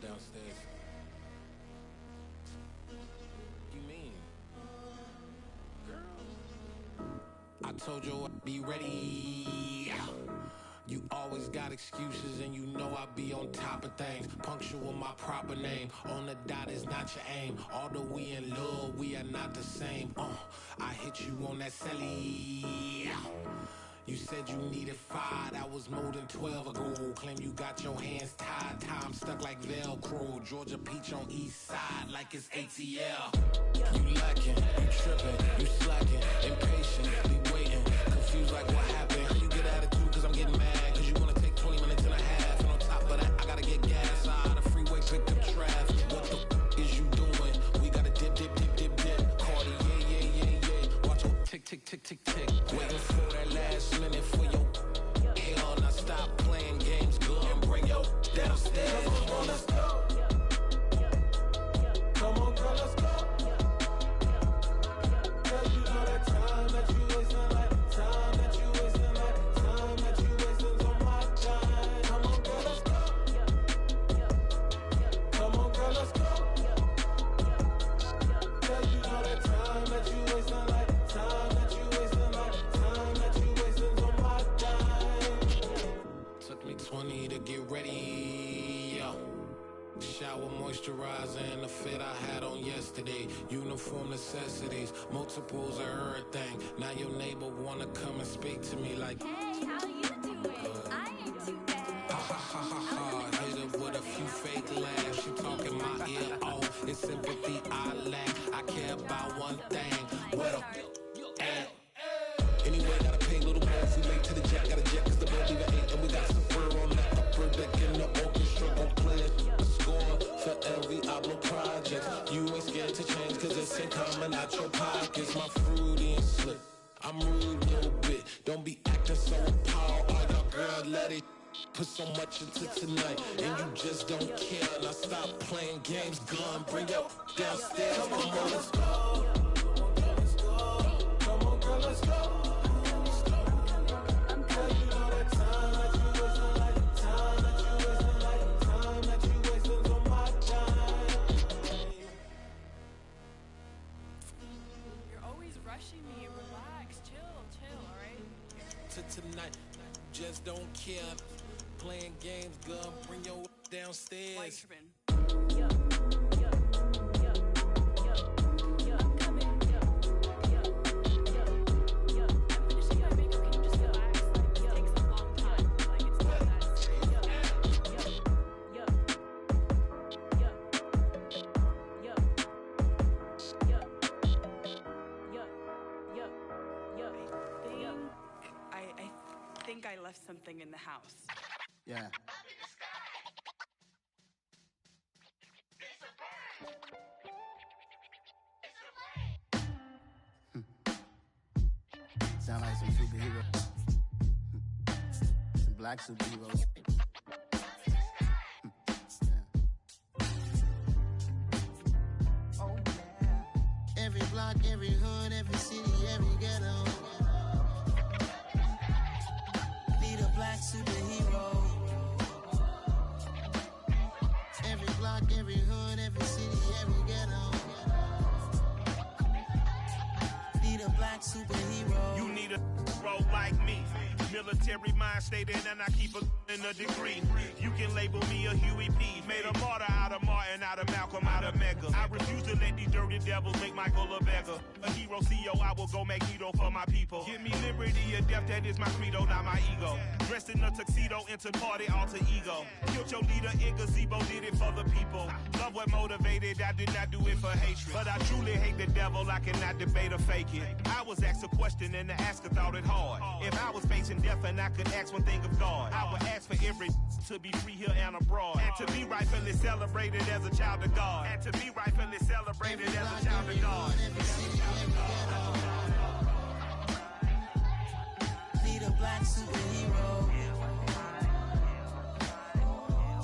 Downstairs. You mean? Girl, I told you I'd be ready. You always got excuses and you know I be on top of things. Punctual my proper name. On the dot is not your aim. Although we in love, we are not the same. I hit you on that celly. You said you needed 5, that was more than 12 ago. Claim you got your hands tied, time stuck like Velcro. Georgia Peach on east side like it's ATL. You lacking, you tripping, you slacking, impatient, be waiting, confused like what happened. You get attitude cause I'm getting mad, cause you wanna take 20 minutes and a half. And on top of that, I gotta get gas out of the freeway, picked up traffic. What the f is you doing? We gotta dip, dip, dip, dip, dip. Cardi, yeah. Watch your tick, tick, tick, tick, tick. Waiting for that last minute for your hell. Now stop playing games, go and bring your downstairs. Come on, let's go. Come on, girl, let's go. Cause you know that time that you wasting, like time that you wasting, like time that you wasting's on my time. Come on, girl, let's go. Come on, girl, let's go. Cause you know that time that you wasting, like time that you wasting, like time that you wasting's on my time. Took me 20 to get ready, yo. Shower moisturizer and the fit I had on yesterday. Uniform necessities, multiples of everything. Now your neighbor wanna come and speak to me like, hey, how you doing? I ain't too bad. Ha ha ha ha ha. Hit her with a few fake laughs. She talking my ear off. It's sympathy I lack. I care about one thing. What up? Anyway, gotta pay a little more if we late to the jet. Got a jet cause the boat leave at 8. And we got some fur on the upper deck and the orchestra gon' play a score for every album project. You ain't scared to change cause it's ain't coming out your pockets. My fruity and slick. I'm rude a little bit. Don't be acting so appalled. Oh, y'all girl, let it put so much into tonight. And you just don't care. Now stop playing games. Gun, bring your downstairs. Come on, let's go. Come on, girl, let's go. Tonight, just don't care. Playing games, girl, bring your downstairs. I left something in the house. Yeah. black superheroes. Oh, yeah. Every block, every hood, every city, every ghetto. Need a black superhero. Every block, every hood, every city, every ghetto. Need a black superhero. You need a role like me. Military mind stated, and I keep in a degree. You can label me a Huey P. Made a martyr out of Martin, out of Malcolm, out of Mega. I refuse to let these dirty devils make Michael a beggar. A hero CEO, I will go Magneto for my people. Give me liberty or death, that is my credo, not my ego. Dressed in a tuxedo, enter party, alter ego. Killed your leader in gazebo, did it for the people. Love what motivated, I did not do it for hatred. But I truly hate the devil, I cannot debate or fake it. I was asked a question and the asker thought it hard. If I was facing death and I could ask one thing of God, I would ask for every to be free here and abroad, and to be rightfully celebrated as a child of God, and to be rightfully celebrated as a child of God. Need a black superhero.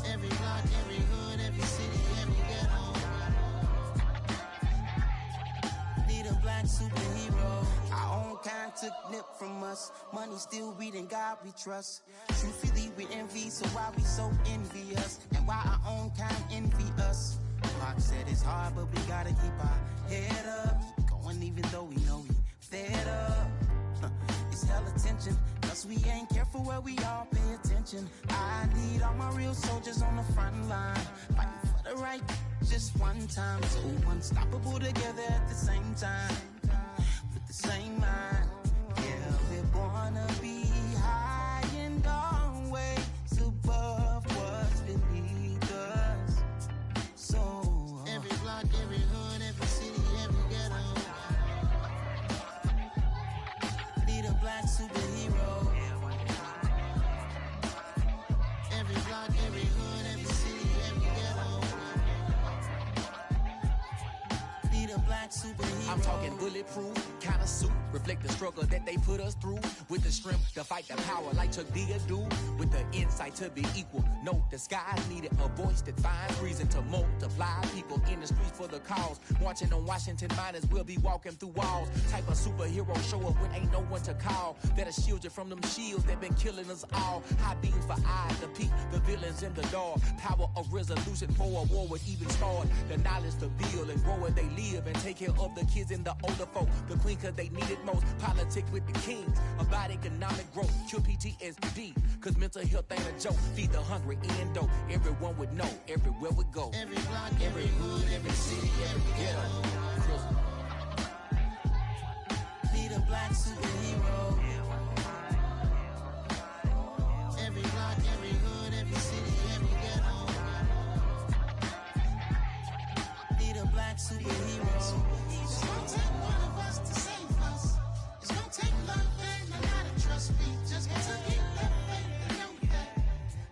Every block, every hood, every city, every ghetto. Need a black superhero. Our own kind took nip from us. Money still reading, God we trust. Truthfully we envy, so why we so envious? And why our own kind envy us? Pac said it's hard, but we gotta keep our head up. Going even though we know we fed up. It's hell attention, cause we ain't careful where we all pay attention. I need all my real soldiers on the front line, fighting for the right just one time. So unstoppable together at the same time, with the same mind. Yeah, we're gonna be high and always above what's beneath us. So every block, every hood, every city, every ghetto. Need a black superhero. Every block, every hood, every city, every ghetto. Need a black superhero. I'm talking bulletproof, kind of suit, reflect the struggle that they put us through. With the strength to fight the power like Chuck D do. With the insight to be equal, no disguise needed. A voice that finds reason to multiply. People in the streets for the cause. Marching on Washington miners, we'll be walking through walls. Type of superhero show up when ain't no one to call. That'll shield you from them shields that been killing us all. High beams for eyes to peek the villains in the dark. Power of resolution for a war would even start. The knowledge to build and grow where they live and take care of the kids and the older folk. The queen cause they need it most. Politics with the kings. About economic growth. Cure PTSD. Cause mental health ain't a joke. Feed the hungry and dope. Everyone would know. Everywhere we go. Every block, every hood, every city, every ghetto. Need a black superhero. Every block, every hood, every city, every ghetto. Need a black superhero. It's gonna take one of us to save us. It's gonna take love and a lot of trust. We just gotta keep that faith and know that.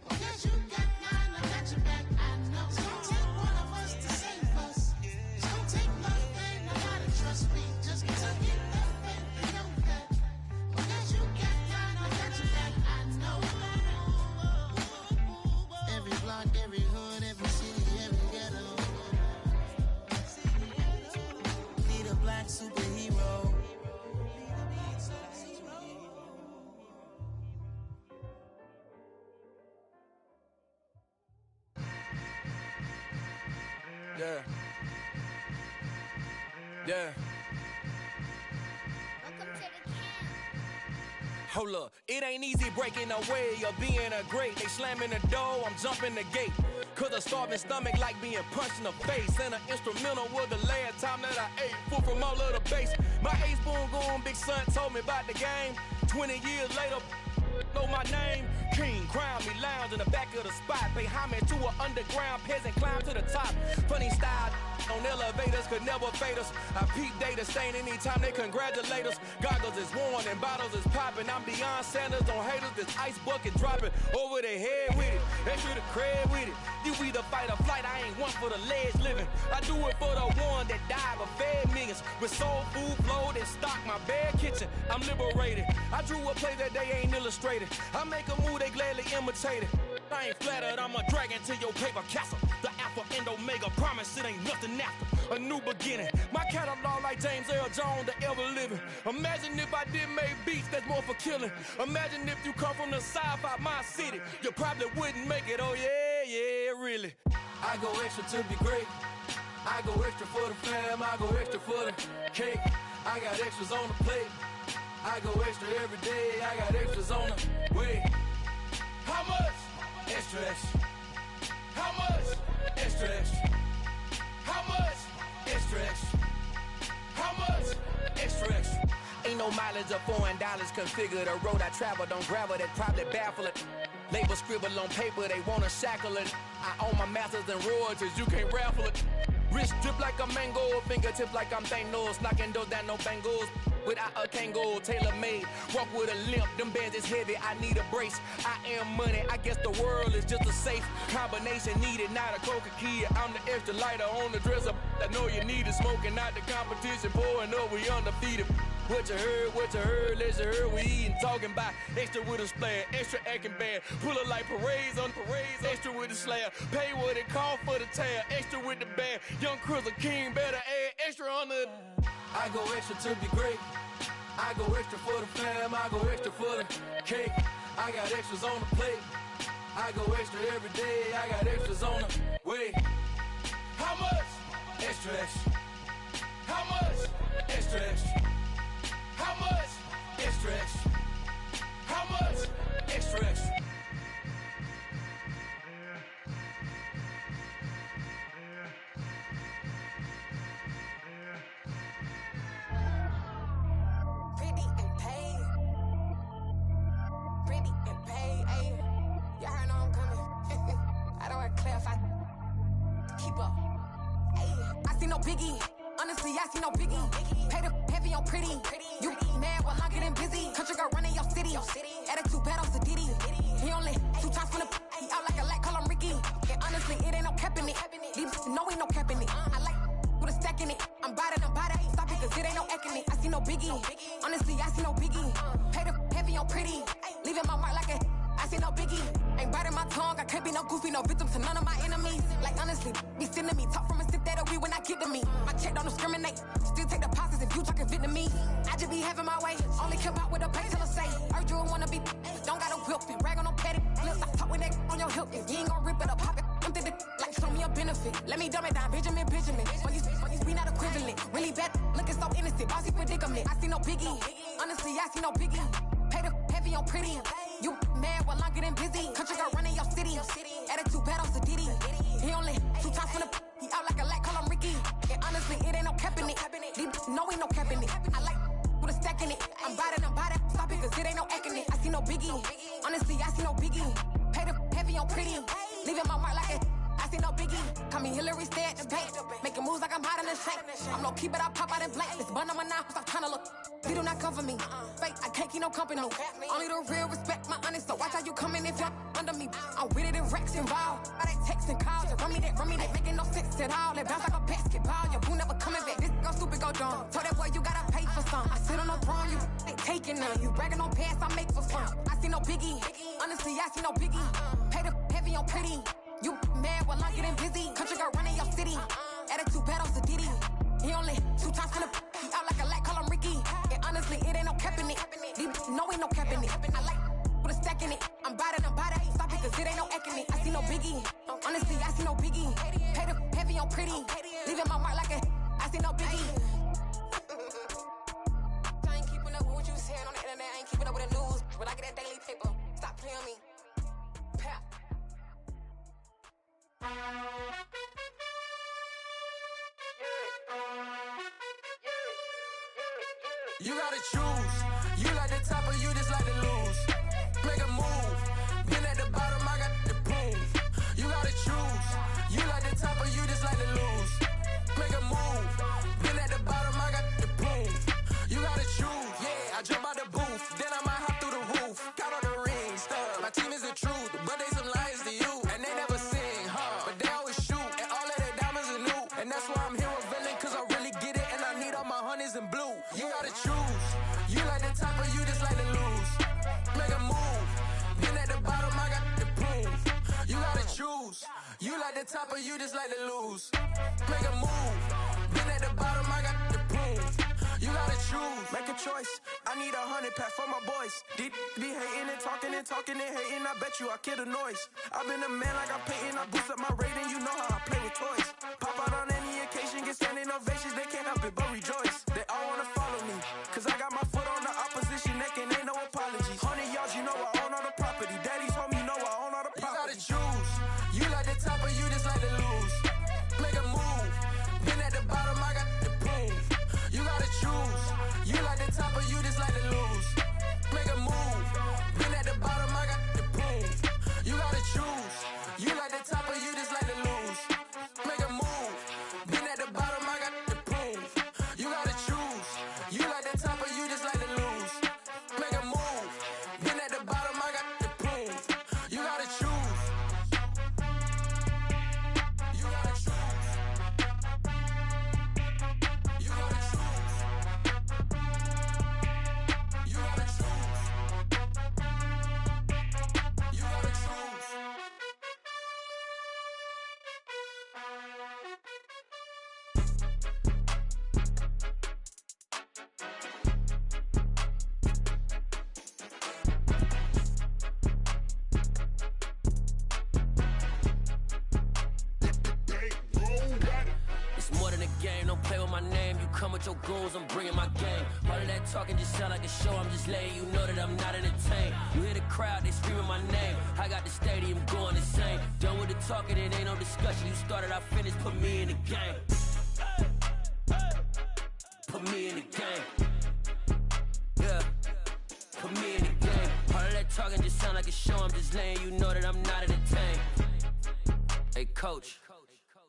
Because you got mine, I got your back, I know. It's gonna take one of us to save us. It's gonna take love and a lot of trust. We just gotta keep that faith and know that. Because you got mine, I got your back, I know. Every block, every hood, every city, every ghetto. Need a black superhero. Yeah. Yeah. Hold up, it ain't easy breaking away or being a great. They slamming the door, I'm jumping the gate. Cause a starving stomach like being punched in the face. And an instrumental was the last time that I ate food from all of the base. My A-spoon goon, big son told me about the game. 20 years later, know my name. King, crown me, lounge in the back of the spot. Pay homage to an underground peasant, climb to the top. Funny style, on elevators could never fade us. I peep data stain anytime they congratulate us. Goggles is worn and bottles is popping. I'm Deion Sanders on haters, this ice bucket dropping over their head with it. Extra the cred with it. You either fight or flight, I ain't one for the ledge living. I do it for the one that died but fed millions. With soul food flowed and stocked my bare kitchen. I'm liberated. I drew a play that they ain't illustrated. I make a move, they gladly imitate it. I ain't flattered, I'm a dragon to your paper castle. The Alpha and Omega, promise it ain't nothing after. A new beginning. My catalog like James Earl Jones, the ever living. Imagine if I did make beats that's more for killing. Imagine if you come from the south out my city. You probably wouldn't make it, oh yeah, really. I go extra to be great. I go extra for the fam, I go extra for the cake. I got extras on the plate. I go extra every day, I got extras on the way. How much? Extra, extra. How much? Extra, extra. How much? Extra, extra. How much? Extra, extra. Ain't no mileage of $4 configure the road I travel. Don't gravel, that probably baffle it. Label scribble on paper, they wanna shackle it. I own my masters and royalties, you can't raffle it. Wrist drip like a mango, fingertips like I'm Thanos, knocking those down no bangles. Without a Kango, tailor-made, walk with a limp, them bands is heavy, I need a brace. I am money, I guess the world is just a safe combination needed, not a coca key. I'm the extra lighter on the dresser, I know you need it, smoking out the competition, pouring up, we undefeated. What you heard, let's you heard, we eating, talking about extra with a splash, extra acting bad, pull it like parades on parades, extra with the slab, pay what it cost for the tab, extra with the band, young Chris a king, better add extra on the. I go extra to be great. I go extra for the fam, I go extra for the cake. I got extras on the plate. I go extra every day, I got extras on the way. How much? Extra, extra. How much? Extra, extra. How much? Extra, extra. How much? Extra, extra. Biggie, honestly, I see no biggie. Pay the heavy on pretty. You mad while I'm getting busy. Country girl running your city. Attitude bad off the Diddy. He only 2 times from the he out like a lack, call him Ricky. And honestly, it ain't no cap in it. These know ain't no cap in it. I like with a stack in it. I'm by that. Stop it, cause it ain't no eck in it. I see no biggie. Honestly, I see no biggie. Pay the heavy on pretty. Leaving my mark like a I see no biggie. Ain't biting my tongue. I can't be no goofy, no victim to none of my enemies. Like honestly, be sending me talk from a sit that'll be when I get to me. My check don't discriminate. Still take deposits if you talking Vietnamese. I just be having my way. Only care about what the pay till I say. Urge you wanna be. Don't got no whip and rag on no petty. Lips I talk with that on your hip. If you ain't gon' rip it up, pop it. I'm thinking like show me a benefit. Let me dumb it down, Benjamin. When you we not equivalent. Really bad, looking so innocent. Bossy predicament. I see no biggie. Honestly, I see no biggie. Pay the heavy on pretty. You mad while I'm getting busy. Country girl running your city. Attitude bad off the Diddy. He only 2 times from the he out like a lack, call him Ricky. And honestly, it ain't no cap in it. These know ain't no cap in it. I like with a stack in it. I'm by that. Stop it, cause it ain't no eck in it. I see no biggie. Honestly, I see no biggie. Pay the heavy on pretty. Leaving my mark like a I see no biggie. Call me Hillary, stay at the bank. Making moves like I'm hiding in shank. I'm low key, but I pop out in blank. This bun on my knife, stop trying to look. They do not cover me. Fake, I can't keep no company. Only the real respect my honest. So watch how you coming if you're under me. I'm with it in Rex involved. I they text and calls. Just run me that. Making no sense at all. They bounce like a basketball. Your boo never coming back. This go stupid, go dumb. Told that boy you gotta pay for some. I sit on no throne, you ain't taking none. You bragging on pants, I make for fun. I see no biggie. Honestly, I see no biggie. Pay the heavy on pretty. You mad while I'm getting busy. Country girl running your city. Attitude bad off the Diddy. He only 2 times from the he out like a lack, call him Ricky. And honestly, it ain't no cap in it. These know ain't no cap in it. I like with a stack in it. I'm by that. Stop it, cause it ain't no eck in it. I see no biggie. Honestly, I see no biggie. Pay the heavy on pretty. Leaving my mark like a I see no biggie. I ain't keeping up with what you saying on the internet. I ain't keeping up with the news. When I get that daily paper, stop playing me. Pap. You gotta choose. You like the top or you just like to lose. Make a move. Been at the bottom, I got the proof. You gotta choose. You like the top or you just like to lose. Make team is the truth, but they some liars to you. And they never sing, but they always shoot. And all of their diamonds are new. And that's why I'm here with villain, cause I really get it. And I need all my honeys in blue. You gotta choose. You like the top or you just like to lose. Make a move. Been at the bottom, I got the proof. You gotta choose. You like the top or you just like to lose. Make a move. Been at the bottom, I got the proof. You gotta choose. Make a choice. I need 100 pack for my boys. Be hating and talking and hating. I bet you I kill the noise. I've been a man like I'm Peyton. I boost up my rating. You know how I play with toys. Pop out on any occasion, get standing ovations. They can't help it but rejoice. They all wanna follow me, cause I got my foot on the opposition neck and ain't no apologies. 100 yards, you know I own all the property. Daddy's home, you know I own all the property. You gotta choose. You like the top or you just like to lose. Make a move. Been at the bottom, I got the proof. You gotta choose. You like the top or you just like to lose. Make a move. Been at the bottom, I got the proof. You gotta choose. You like the top or you just like to lose. Make a move. Been at the bottom, I got the proof. You gotta choose. You like the top or you just like to lose. Make a move. Been at the bottom, I got the proof. You gotta choose. You gotta choose. You gotta choose. You gotta choose. You gotta choose. It's more than a game, don't play with my name. You come with your goons, I'm bringing my game. All of that talking just sound like a show, I'm just letting you know that I'm not entertained. You hear the crowd, they screaming my name. I got the stadium going insane. Done with the talking, it ain't no discussion. You started, I finished, put me in the game. Put me in the game. Yeah, put me in the game. All of that talking just sound like a show, I'm just letting you know that I'm not entertained. Hey coach,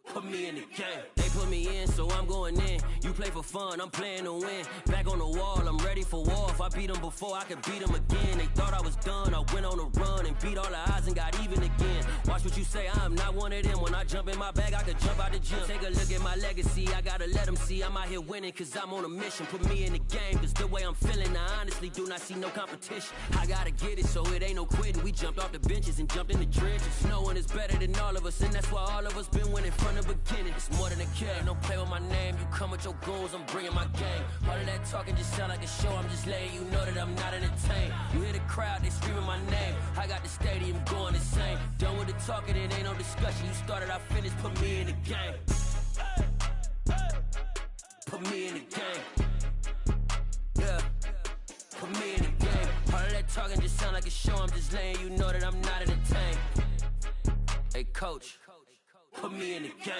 put me in the game. They put me in, so I'm going in. You play for fun, I'm playing to win. Back on the wall, I'm ready for war. If I beat them before, I could beat them again. They thought I was done, I went on a run and beat all the odds and got even again. Watch what you say, I'm not one of them. When I jump in my bag, I could jump out the gym. Take a look at my legacy, I gotta let them see I'm out here winning, cause I'm on a mission. Put me in the game, cause the way I'm feeling, I honestly do not see no competition. I gotta get it, so it ain't no quitting. We jumped off the benches and jumped in the trenches. No one is better than all of us, and that's why all of us been winning from the beginning. It's more than a kill, don't play with my name. You come with your goons, I'm bringing my game. All of that talking just sound like a show, I'm just letting you know that I'm not entertained. You hear the crowd, they screaming my name. I got the stadium going insane. Done with the talking, it ain't no discussion. You started, I finished, put me in the game. Put me in the game. Yeah, put me in the game. All of that talking just sound like a show, I'm just letting you know that I'm not entertained. Hey coach, put me in the game.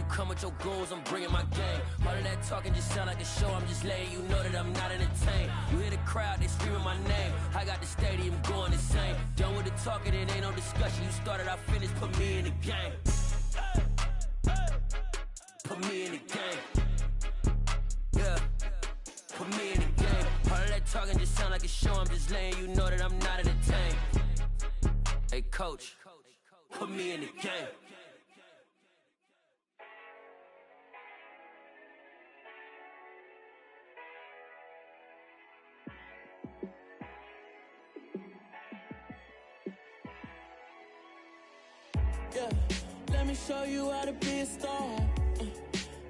Come with your goals, I'm bringing my game. All of that talking just sound like a show, I'm just letting you know that I'm not entertained. You hear the crowd, they screaming my name. I got the stadium going insane. Done with the talking, it ain't no discussion. You started, I finished, put me in the game. Put me in the game. Yeah, put me in the game. All of that talking just sound like a show, I'm just letting you know that I'm not entertained. Hey coach, put me in the game. Yeah, let me show you how to be a star.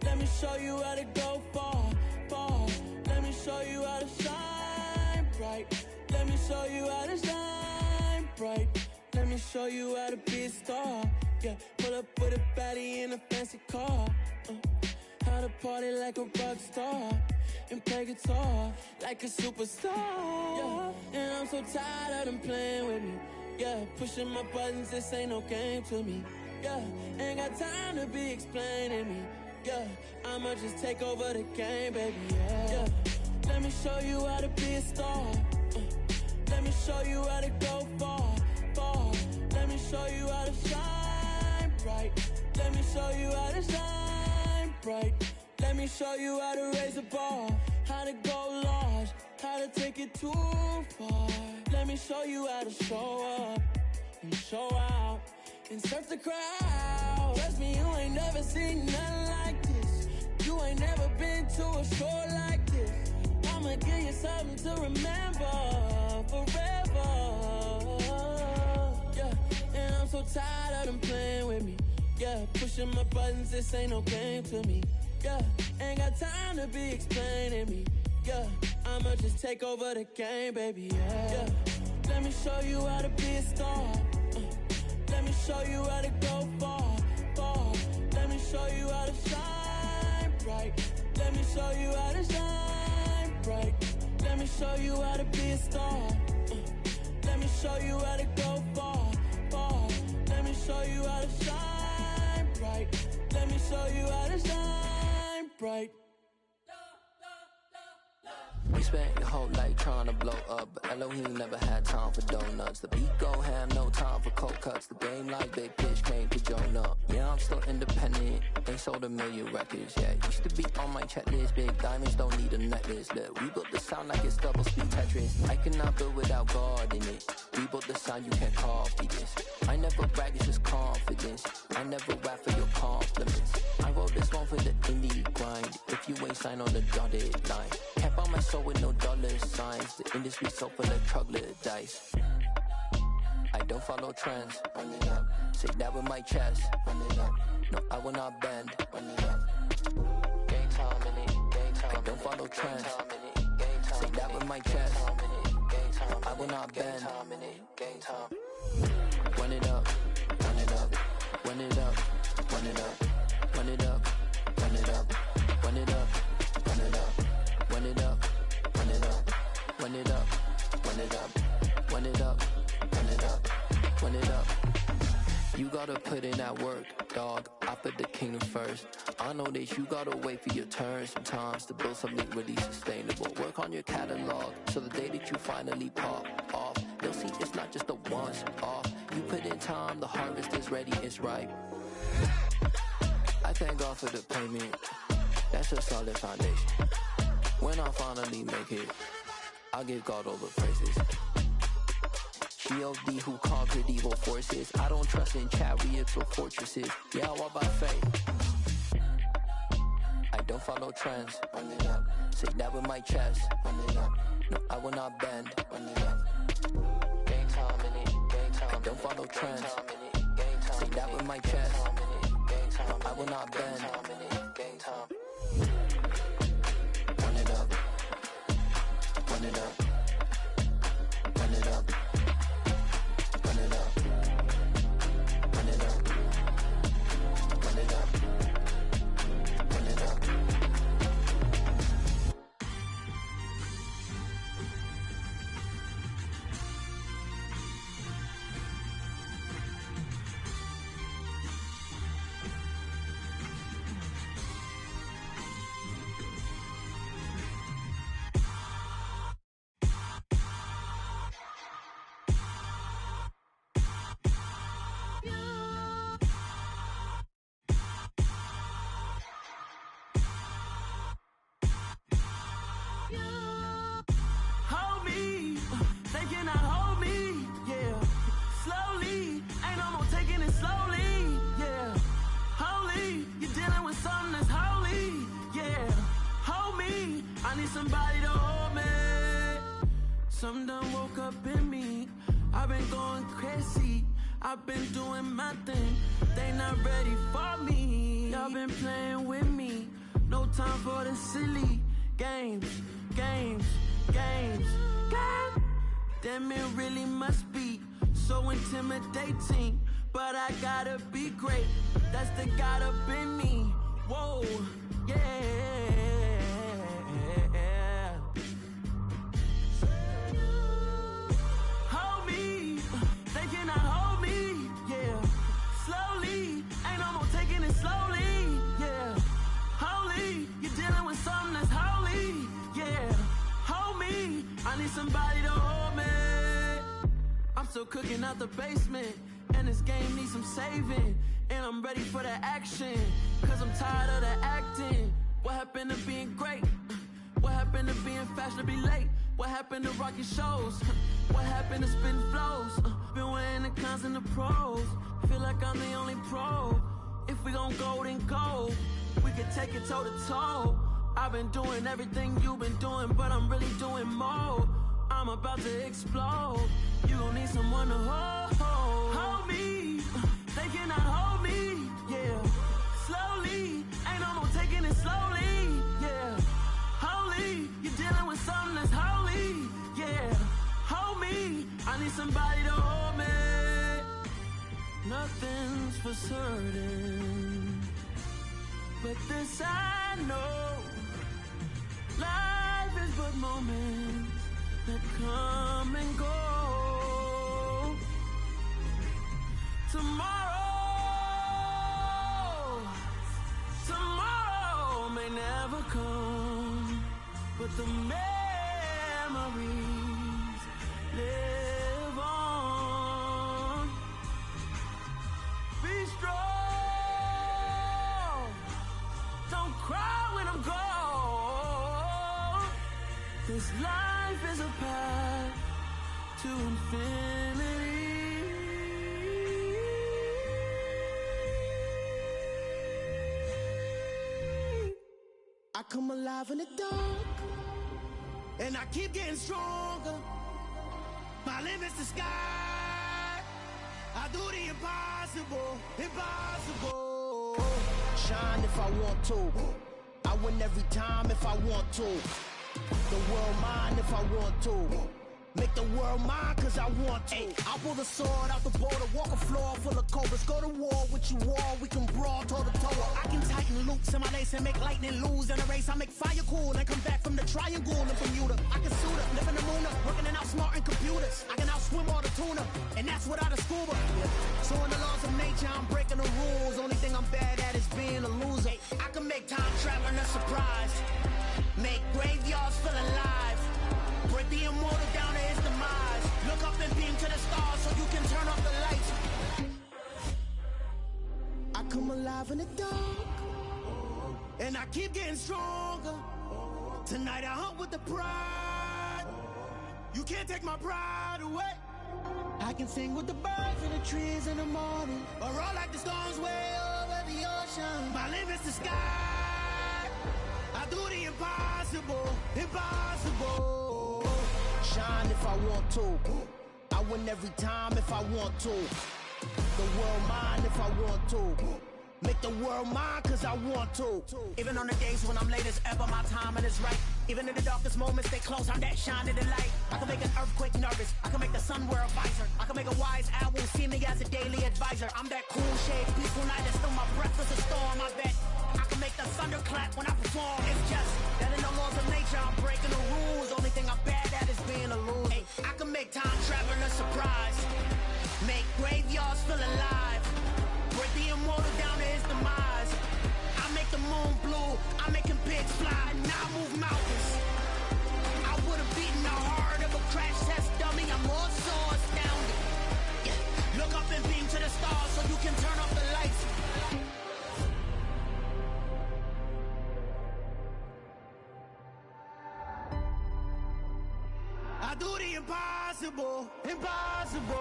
Let me show you how to go far, far. Let me show you how to shine bright. Let me show you how to shine bright. Let me show you how to be a star. Yeah, pull up with a baddie in a fancy car. how to party like a rock star and play guitar like a superstar. Yeah, and I'm so tired of them playing with me. Yeah, pushing my buttons, this ain't no game to me. Yeah, ain't got time to be explaining me. Yeah, I'ma just take over the game, baby. Yeah, let me show you how to be a star. Let me show you how to go far, far. Let me show you how to shine bright. Let me show you how to shine bright. Let me show you how to raise a bar, how to go large, how to take it too far. Let me show you how to show up and show out and surf the crowd. Trust me, you ain't never seen nothing like this. You ain't never been to a show like this. I'ma give you something to remember forever. Yeah, and I'm so tired of them playing with me. Yeah, pushing my buttons, this ain't no game to me. Yeah, ain't got time to be explaining me. Yeah, I'ma just take over the game, baby. Yeah, let me show you how to be a star. Let me show you how to go far, far. Let me show you how to shine bright. Let me show you how to shine bright. Let me show you how to be a star. Let me show you how to go far, far. Let me show you how to shine bright. Let me show you how to shine bright. We spent your whole life trying to blow up, but Elohim never had time for donuts. The beat go ham, no time for cold cuts. The game like Big Pitch came to Jonah. Yeah, I'm still independent, ain't sold a million records yet. Used to be on my checklist, big diamonds don't need a necklace. Look, we built the sound like it's double speed Tetris. I cannot build without God in it. We built the sound, you can't copy this. I never brag, it's just confidence. I never rap for your compliments. I wrote this one for the indie grind. If you ain't signed on the dotted line, can't buy my soul with no dollar signs. The industry so full of troglodytes. I don't follow trends. Run it up. Say that with my chest. Run it up. No, I will not bend. Run it up. Game time in it. Game time. I don't follow trends. Say that with my chest. No, I will not bend. Game time. Run it up. Run it up. Run it up. Run it up. Run it up. Run it up. Run it up. Run it up. Run it up. Run it up. Run it up. Run it up. Run it up. Run it up. Run it up. You gotta put in that work, dog. I put the kingdom first. I know that you gotta wait for your turn sometimes to build something really sustainable. Work on your catalog, so the day that you finally pop off, you'll see it's not just a once off. You put in time, the harvest is ready, it's ripe. I thank God for the payment. That's a solid foundation. When I finally make it, I'll give God all the praises. G.O.D. who conquered evil forces. I don't trust in chariots or fortresses. Yeah, I walk by faith. I don't follow trends. Run it up. Say that with my chest. Run it up. No, I will not bend. Run it up. Game time in it. Game time. I don't follow trends. Say that with my chest. No, I will not bend. Game time. Run it up. Run it up. Run it up. Run it up. Run it up. Run it up. Run it up. Hold me, they cannot hold me, yeah. Slowly, ain't no more taking it slowly, yeah. Holy, you're dealing with something that's holy, yeah. Hold me, I need somebody to hold me. Something done woke up in me, I've been going crazy. I've been doing my thing, they not ready for me. Y'all been playing with me, no time for the silly games, games, games, games. Damn, it really must be so intimidating, but I gotta be great, that's the God up in me. Whoa, Hold me, they cannot hold me, yeah. Slowly, ain't no more taking it slowly, yeah. Holy, you're dealing with something that's holy, yeah. Hold me, I need somebody to hold me. I'm still cooking out the basement, and this game needs some saving. And I'm ready for the action, cause I'm tired of the acting. What happened to being great? What happened to being fashionably late? What happened to rocking shows? What happened to spitting flows? Been weighing the cons and the pros. Feel like I'm the only pro. If we gon' go, then go. We could take it toe to toe. I've been doing everything you've been doing, but I'm really doing more. I'm about to explode. You gon' need someone to hold. Hold me. They cannot hold me. Yeah. Slowly. Ain't no more taking it slowly. Yeah. Holy. You're dealing with something that's holy. Yeah. Hold me. I need somebody to hold me. Nothing's for certain, but this I know. Life is but moments that come and go. Tomorrow may never come, but the memories live on. Be strong, don't cry when I'm gone. This life is a path to infinity. I come alive in the dark, and I keep getting stronger. My limit's the sky. I do the impossible, impossible. Shine if I want to. I win every time if I want to. The world mine if I want to. Make the world mine cause I want to. I pull the sword out the border, walk a floor full of cobras. Go to war with you all, we can brawl toe to toe. I can tighten loops in my lace and make lightning lose in a race. I make fire cool and come back from the triangle in Bermuda. I can suit up, live in the moon up, working and outsmarting computers. I can outswim all the tuna, and that's without a scuba. So in the laws of nature, I'm breaking the rules. Only thing I'm bad at is being a loser. I can make time traveling a surprise, make graveyards feel alive, break the immortal down to his demise. Look up and beam to the stars so you can turn off the lights. I come alive in the dark, and I keep getting stronger. Tonight I hunt with the pride. You can't take my pride away. I can sing with the birds and the trees in the morning, or roll like the storms way over the ocean. My limit's the sky. I do the impossible, impossible. Shine if I want to. I win every time if I want to. The world mine if I want to. Make the world mine cause I want to. Even on the days when I'm late as ever, my timing is right. Even in the darkest moments, stay close, I'm that shining the light. I can make an earthquake nervous, I can make the sun wear a visor. I can make a wise owl see me as a daily advisor. I'm that cool shade, peaceful night, and still my breath is a storm, I bet. I can make the thunder clap when I perform. It's just that in the laws of nature, I'm breaking the rules. Only thing I'm bad at is being a loser. Hey, I can make time traveling a surprise, make graveyards feel alive, break the immortal down to his demise. I make the moon blue, I'm making pigs fly, and I move mountains. I would've beaten the heart of a crash test dummy. I'm more so astounded. Yeah. Look up and beam to the stars so you can turn off the lights. I do the impossible, impossible.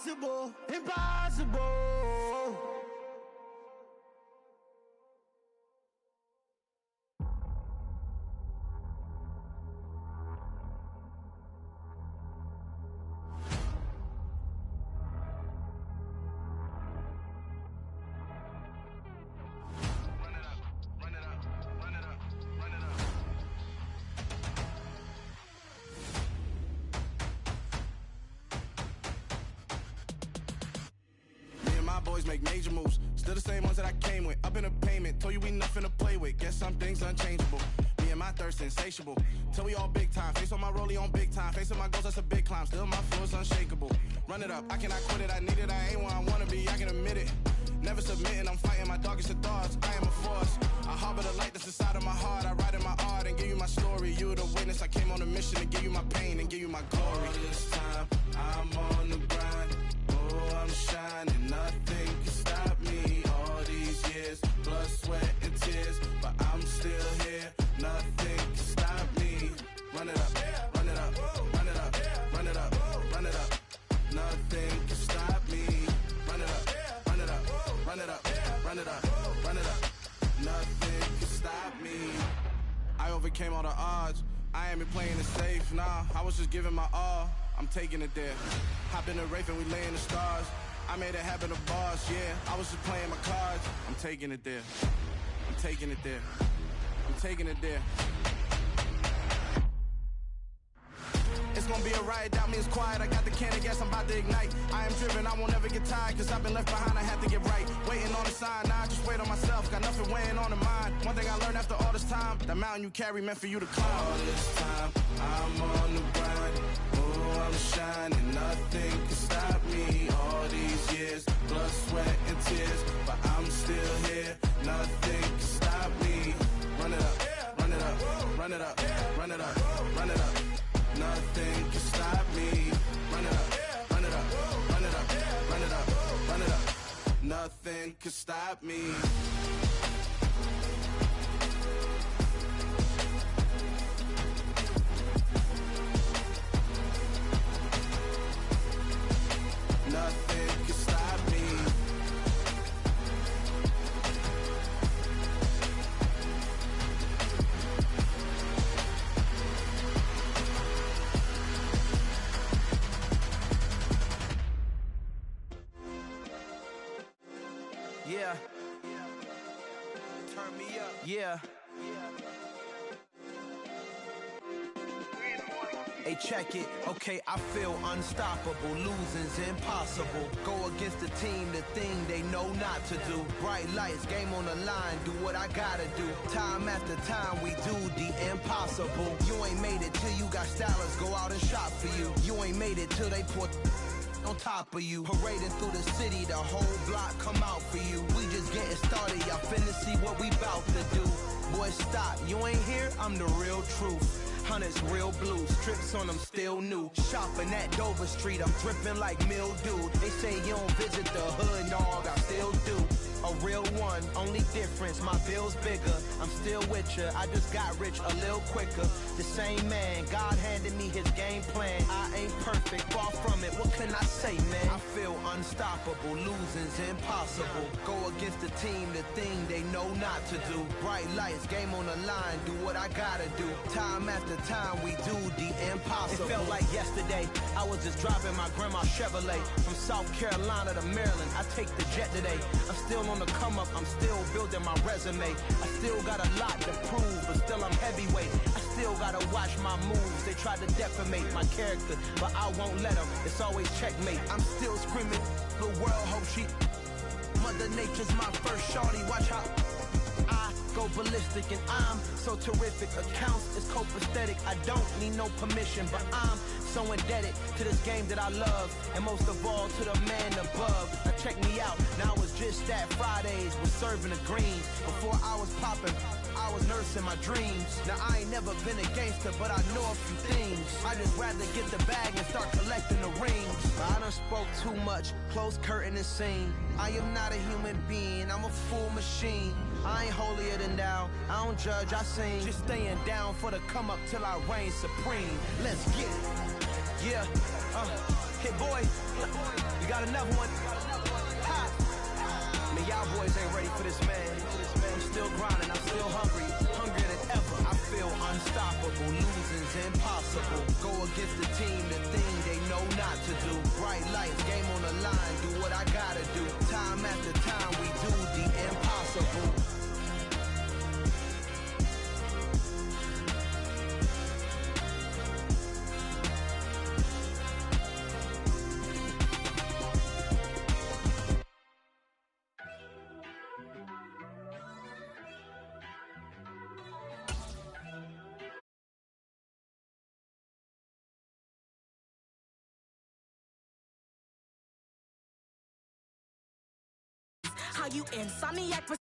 Impossible, impossible. always make major moves. Still the same ones that I came with. Up in a payment, told you we nothing to play with. Guess some things unchangeable. Me and my thirst insatiable. Till we all big time. Face on my rollie on big time. Facing my goals, that's a big climb. Still my flow is unshakable. Run it up, I cannot quit it. I need it, I ain't where I wanna be, I can admit it. Never submitting, I'm fighting my darkest of thoughts. I am a force. I harbor the light that's inside of my heart. I write in my art and give you my story. You the witness. I came on a mission to give you my pain and give you my glory. All this time, I'm on the grind. Oh, I'm shining. Nothing can stop me. All these years, blood, sweat, and tears. But I'm still here. Nothing can stop me. Run it up, run it up, run it up, run it up, run it up. Nothing can stop me. Run it up, run it up, run it up, run it up, run it up. Nothing can stop me. I overcame all the odds. I ain't been playing it safe, nah. I was just giving my all. I'm taking it there. Hop in the Wraith and we lay in the stars. I made it happen to boss, yeah. I was just playing my cards. I'm taking it there. I'm taking it there. I'm taking it there. It's gonna be a riot, doubt me it's quiet. I got the can of gas, I'm about to ignite. I am driven, I won't never get tired, cause I've been left behind, I had to get right. Waiting on the sign, now I just wait on myself. Got nothing weighing on the mind. One thing I learned after all this time, the mountain you carry meant for you to climb. All this time, I'm on the grind. Oh, I'm shining, nothing can stop me. All these years, blood, sweat, and tears. But I'm still here, nothing can stop me. Run it up, run it up, run it up, run it up, run it up. Nothing can stop me. Run it up, run it up, run it up, run it up, run it up. Nothing can stop me. Nothing can stop me. Yeah. Turn me up. Yeah. Hey, check it. Okay, I feel unstoppable. Losing's impossible. Go against the team, the thing they know not to do. Bright lights, game on the line. Do what I gotta do. Time after time, we do the impossible. You ain't made it till you got stylists go out and shop for you. You ain't made it till they put on top of you. Parading through the city, the whole block come out for you. We just getting started, y'all finna see what we bout to do. Boy, stop, you ain't here, I'm the real truth. Hunters real blue, strips on them still new. Shopping at Dover Street, I'm dripping like mildew. They say you don't visit the hood, dog, I still do. A real one, only difference, my bill's bigger. I'm still with ya, I just got rich a little quicker. The same man, God handed me his game plan. I ain't perfect, far from it, what can I say, man? I feel unstoppable, losing's impossible. Go against the team, the thing they know not to do. Bright lights, game on the line, do what I gotta do. Time after time, we do the impossible. It felt like yesterday, I was just driving my grandma's Chevrolet. From South Carolina to Maryland, I take the jet today. I'm still on the come up, I'm still building my resume. I still got a lot to prove, but still I'm heavyweight. I still gotta watch my moves. They try to defamate my character, but I won't let them. It's always checkmate. I'm still screaming, the world hope she. Mother Nature's my first shorty, watch how I go ballistic and I'm so terrific. Accounts is copacetic, I don't need no permission, but I'm so indebted to this game that I love, and most of all to the man above. Now check me out, now it's just that Fridays was serving the greens. Before I was popping, I was nursing my dreams. Now I ain't never been a gangster, but I know a few things. I just rather get the bag and start collecting the rings. I done spoke too much, close curtain and scene. I am not a human being, I'm a full machine. I ain't holier than thou, I don't judge, I sing. Just staying down for the come up till I reign supreme. Let's get it. Yeah, hit boy, we got another one. Ha! Man, y'all boys ain't ready for this, man. I'm still grinding, I'm still hungry, hungrier than ever. I feel unstoppable, losing's impossible. Go against the team, the thing they know not to do. Bright lights, game on the line, do what I gotta do. Time after time, we do the impossible. call you insomniac.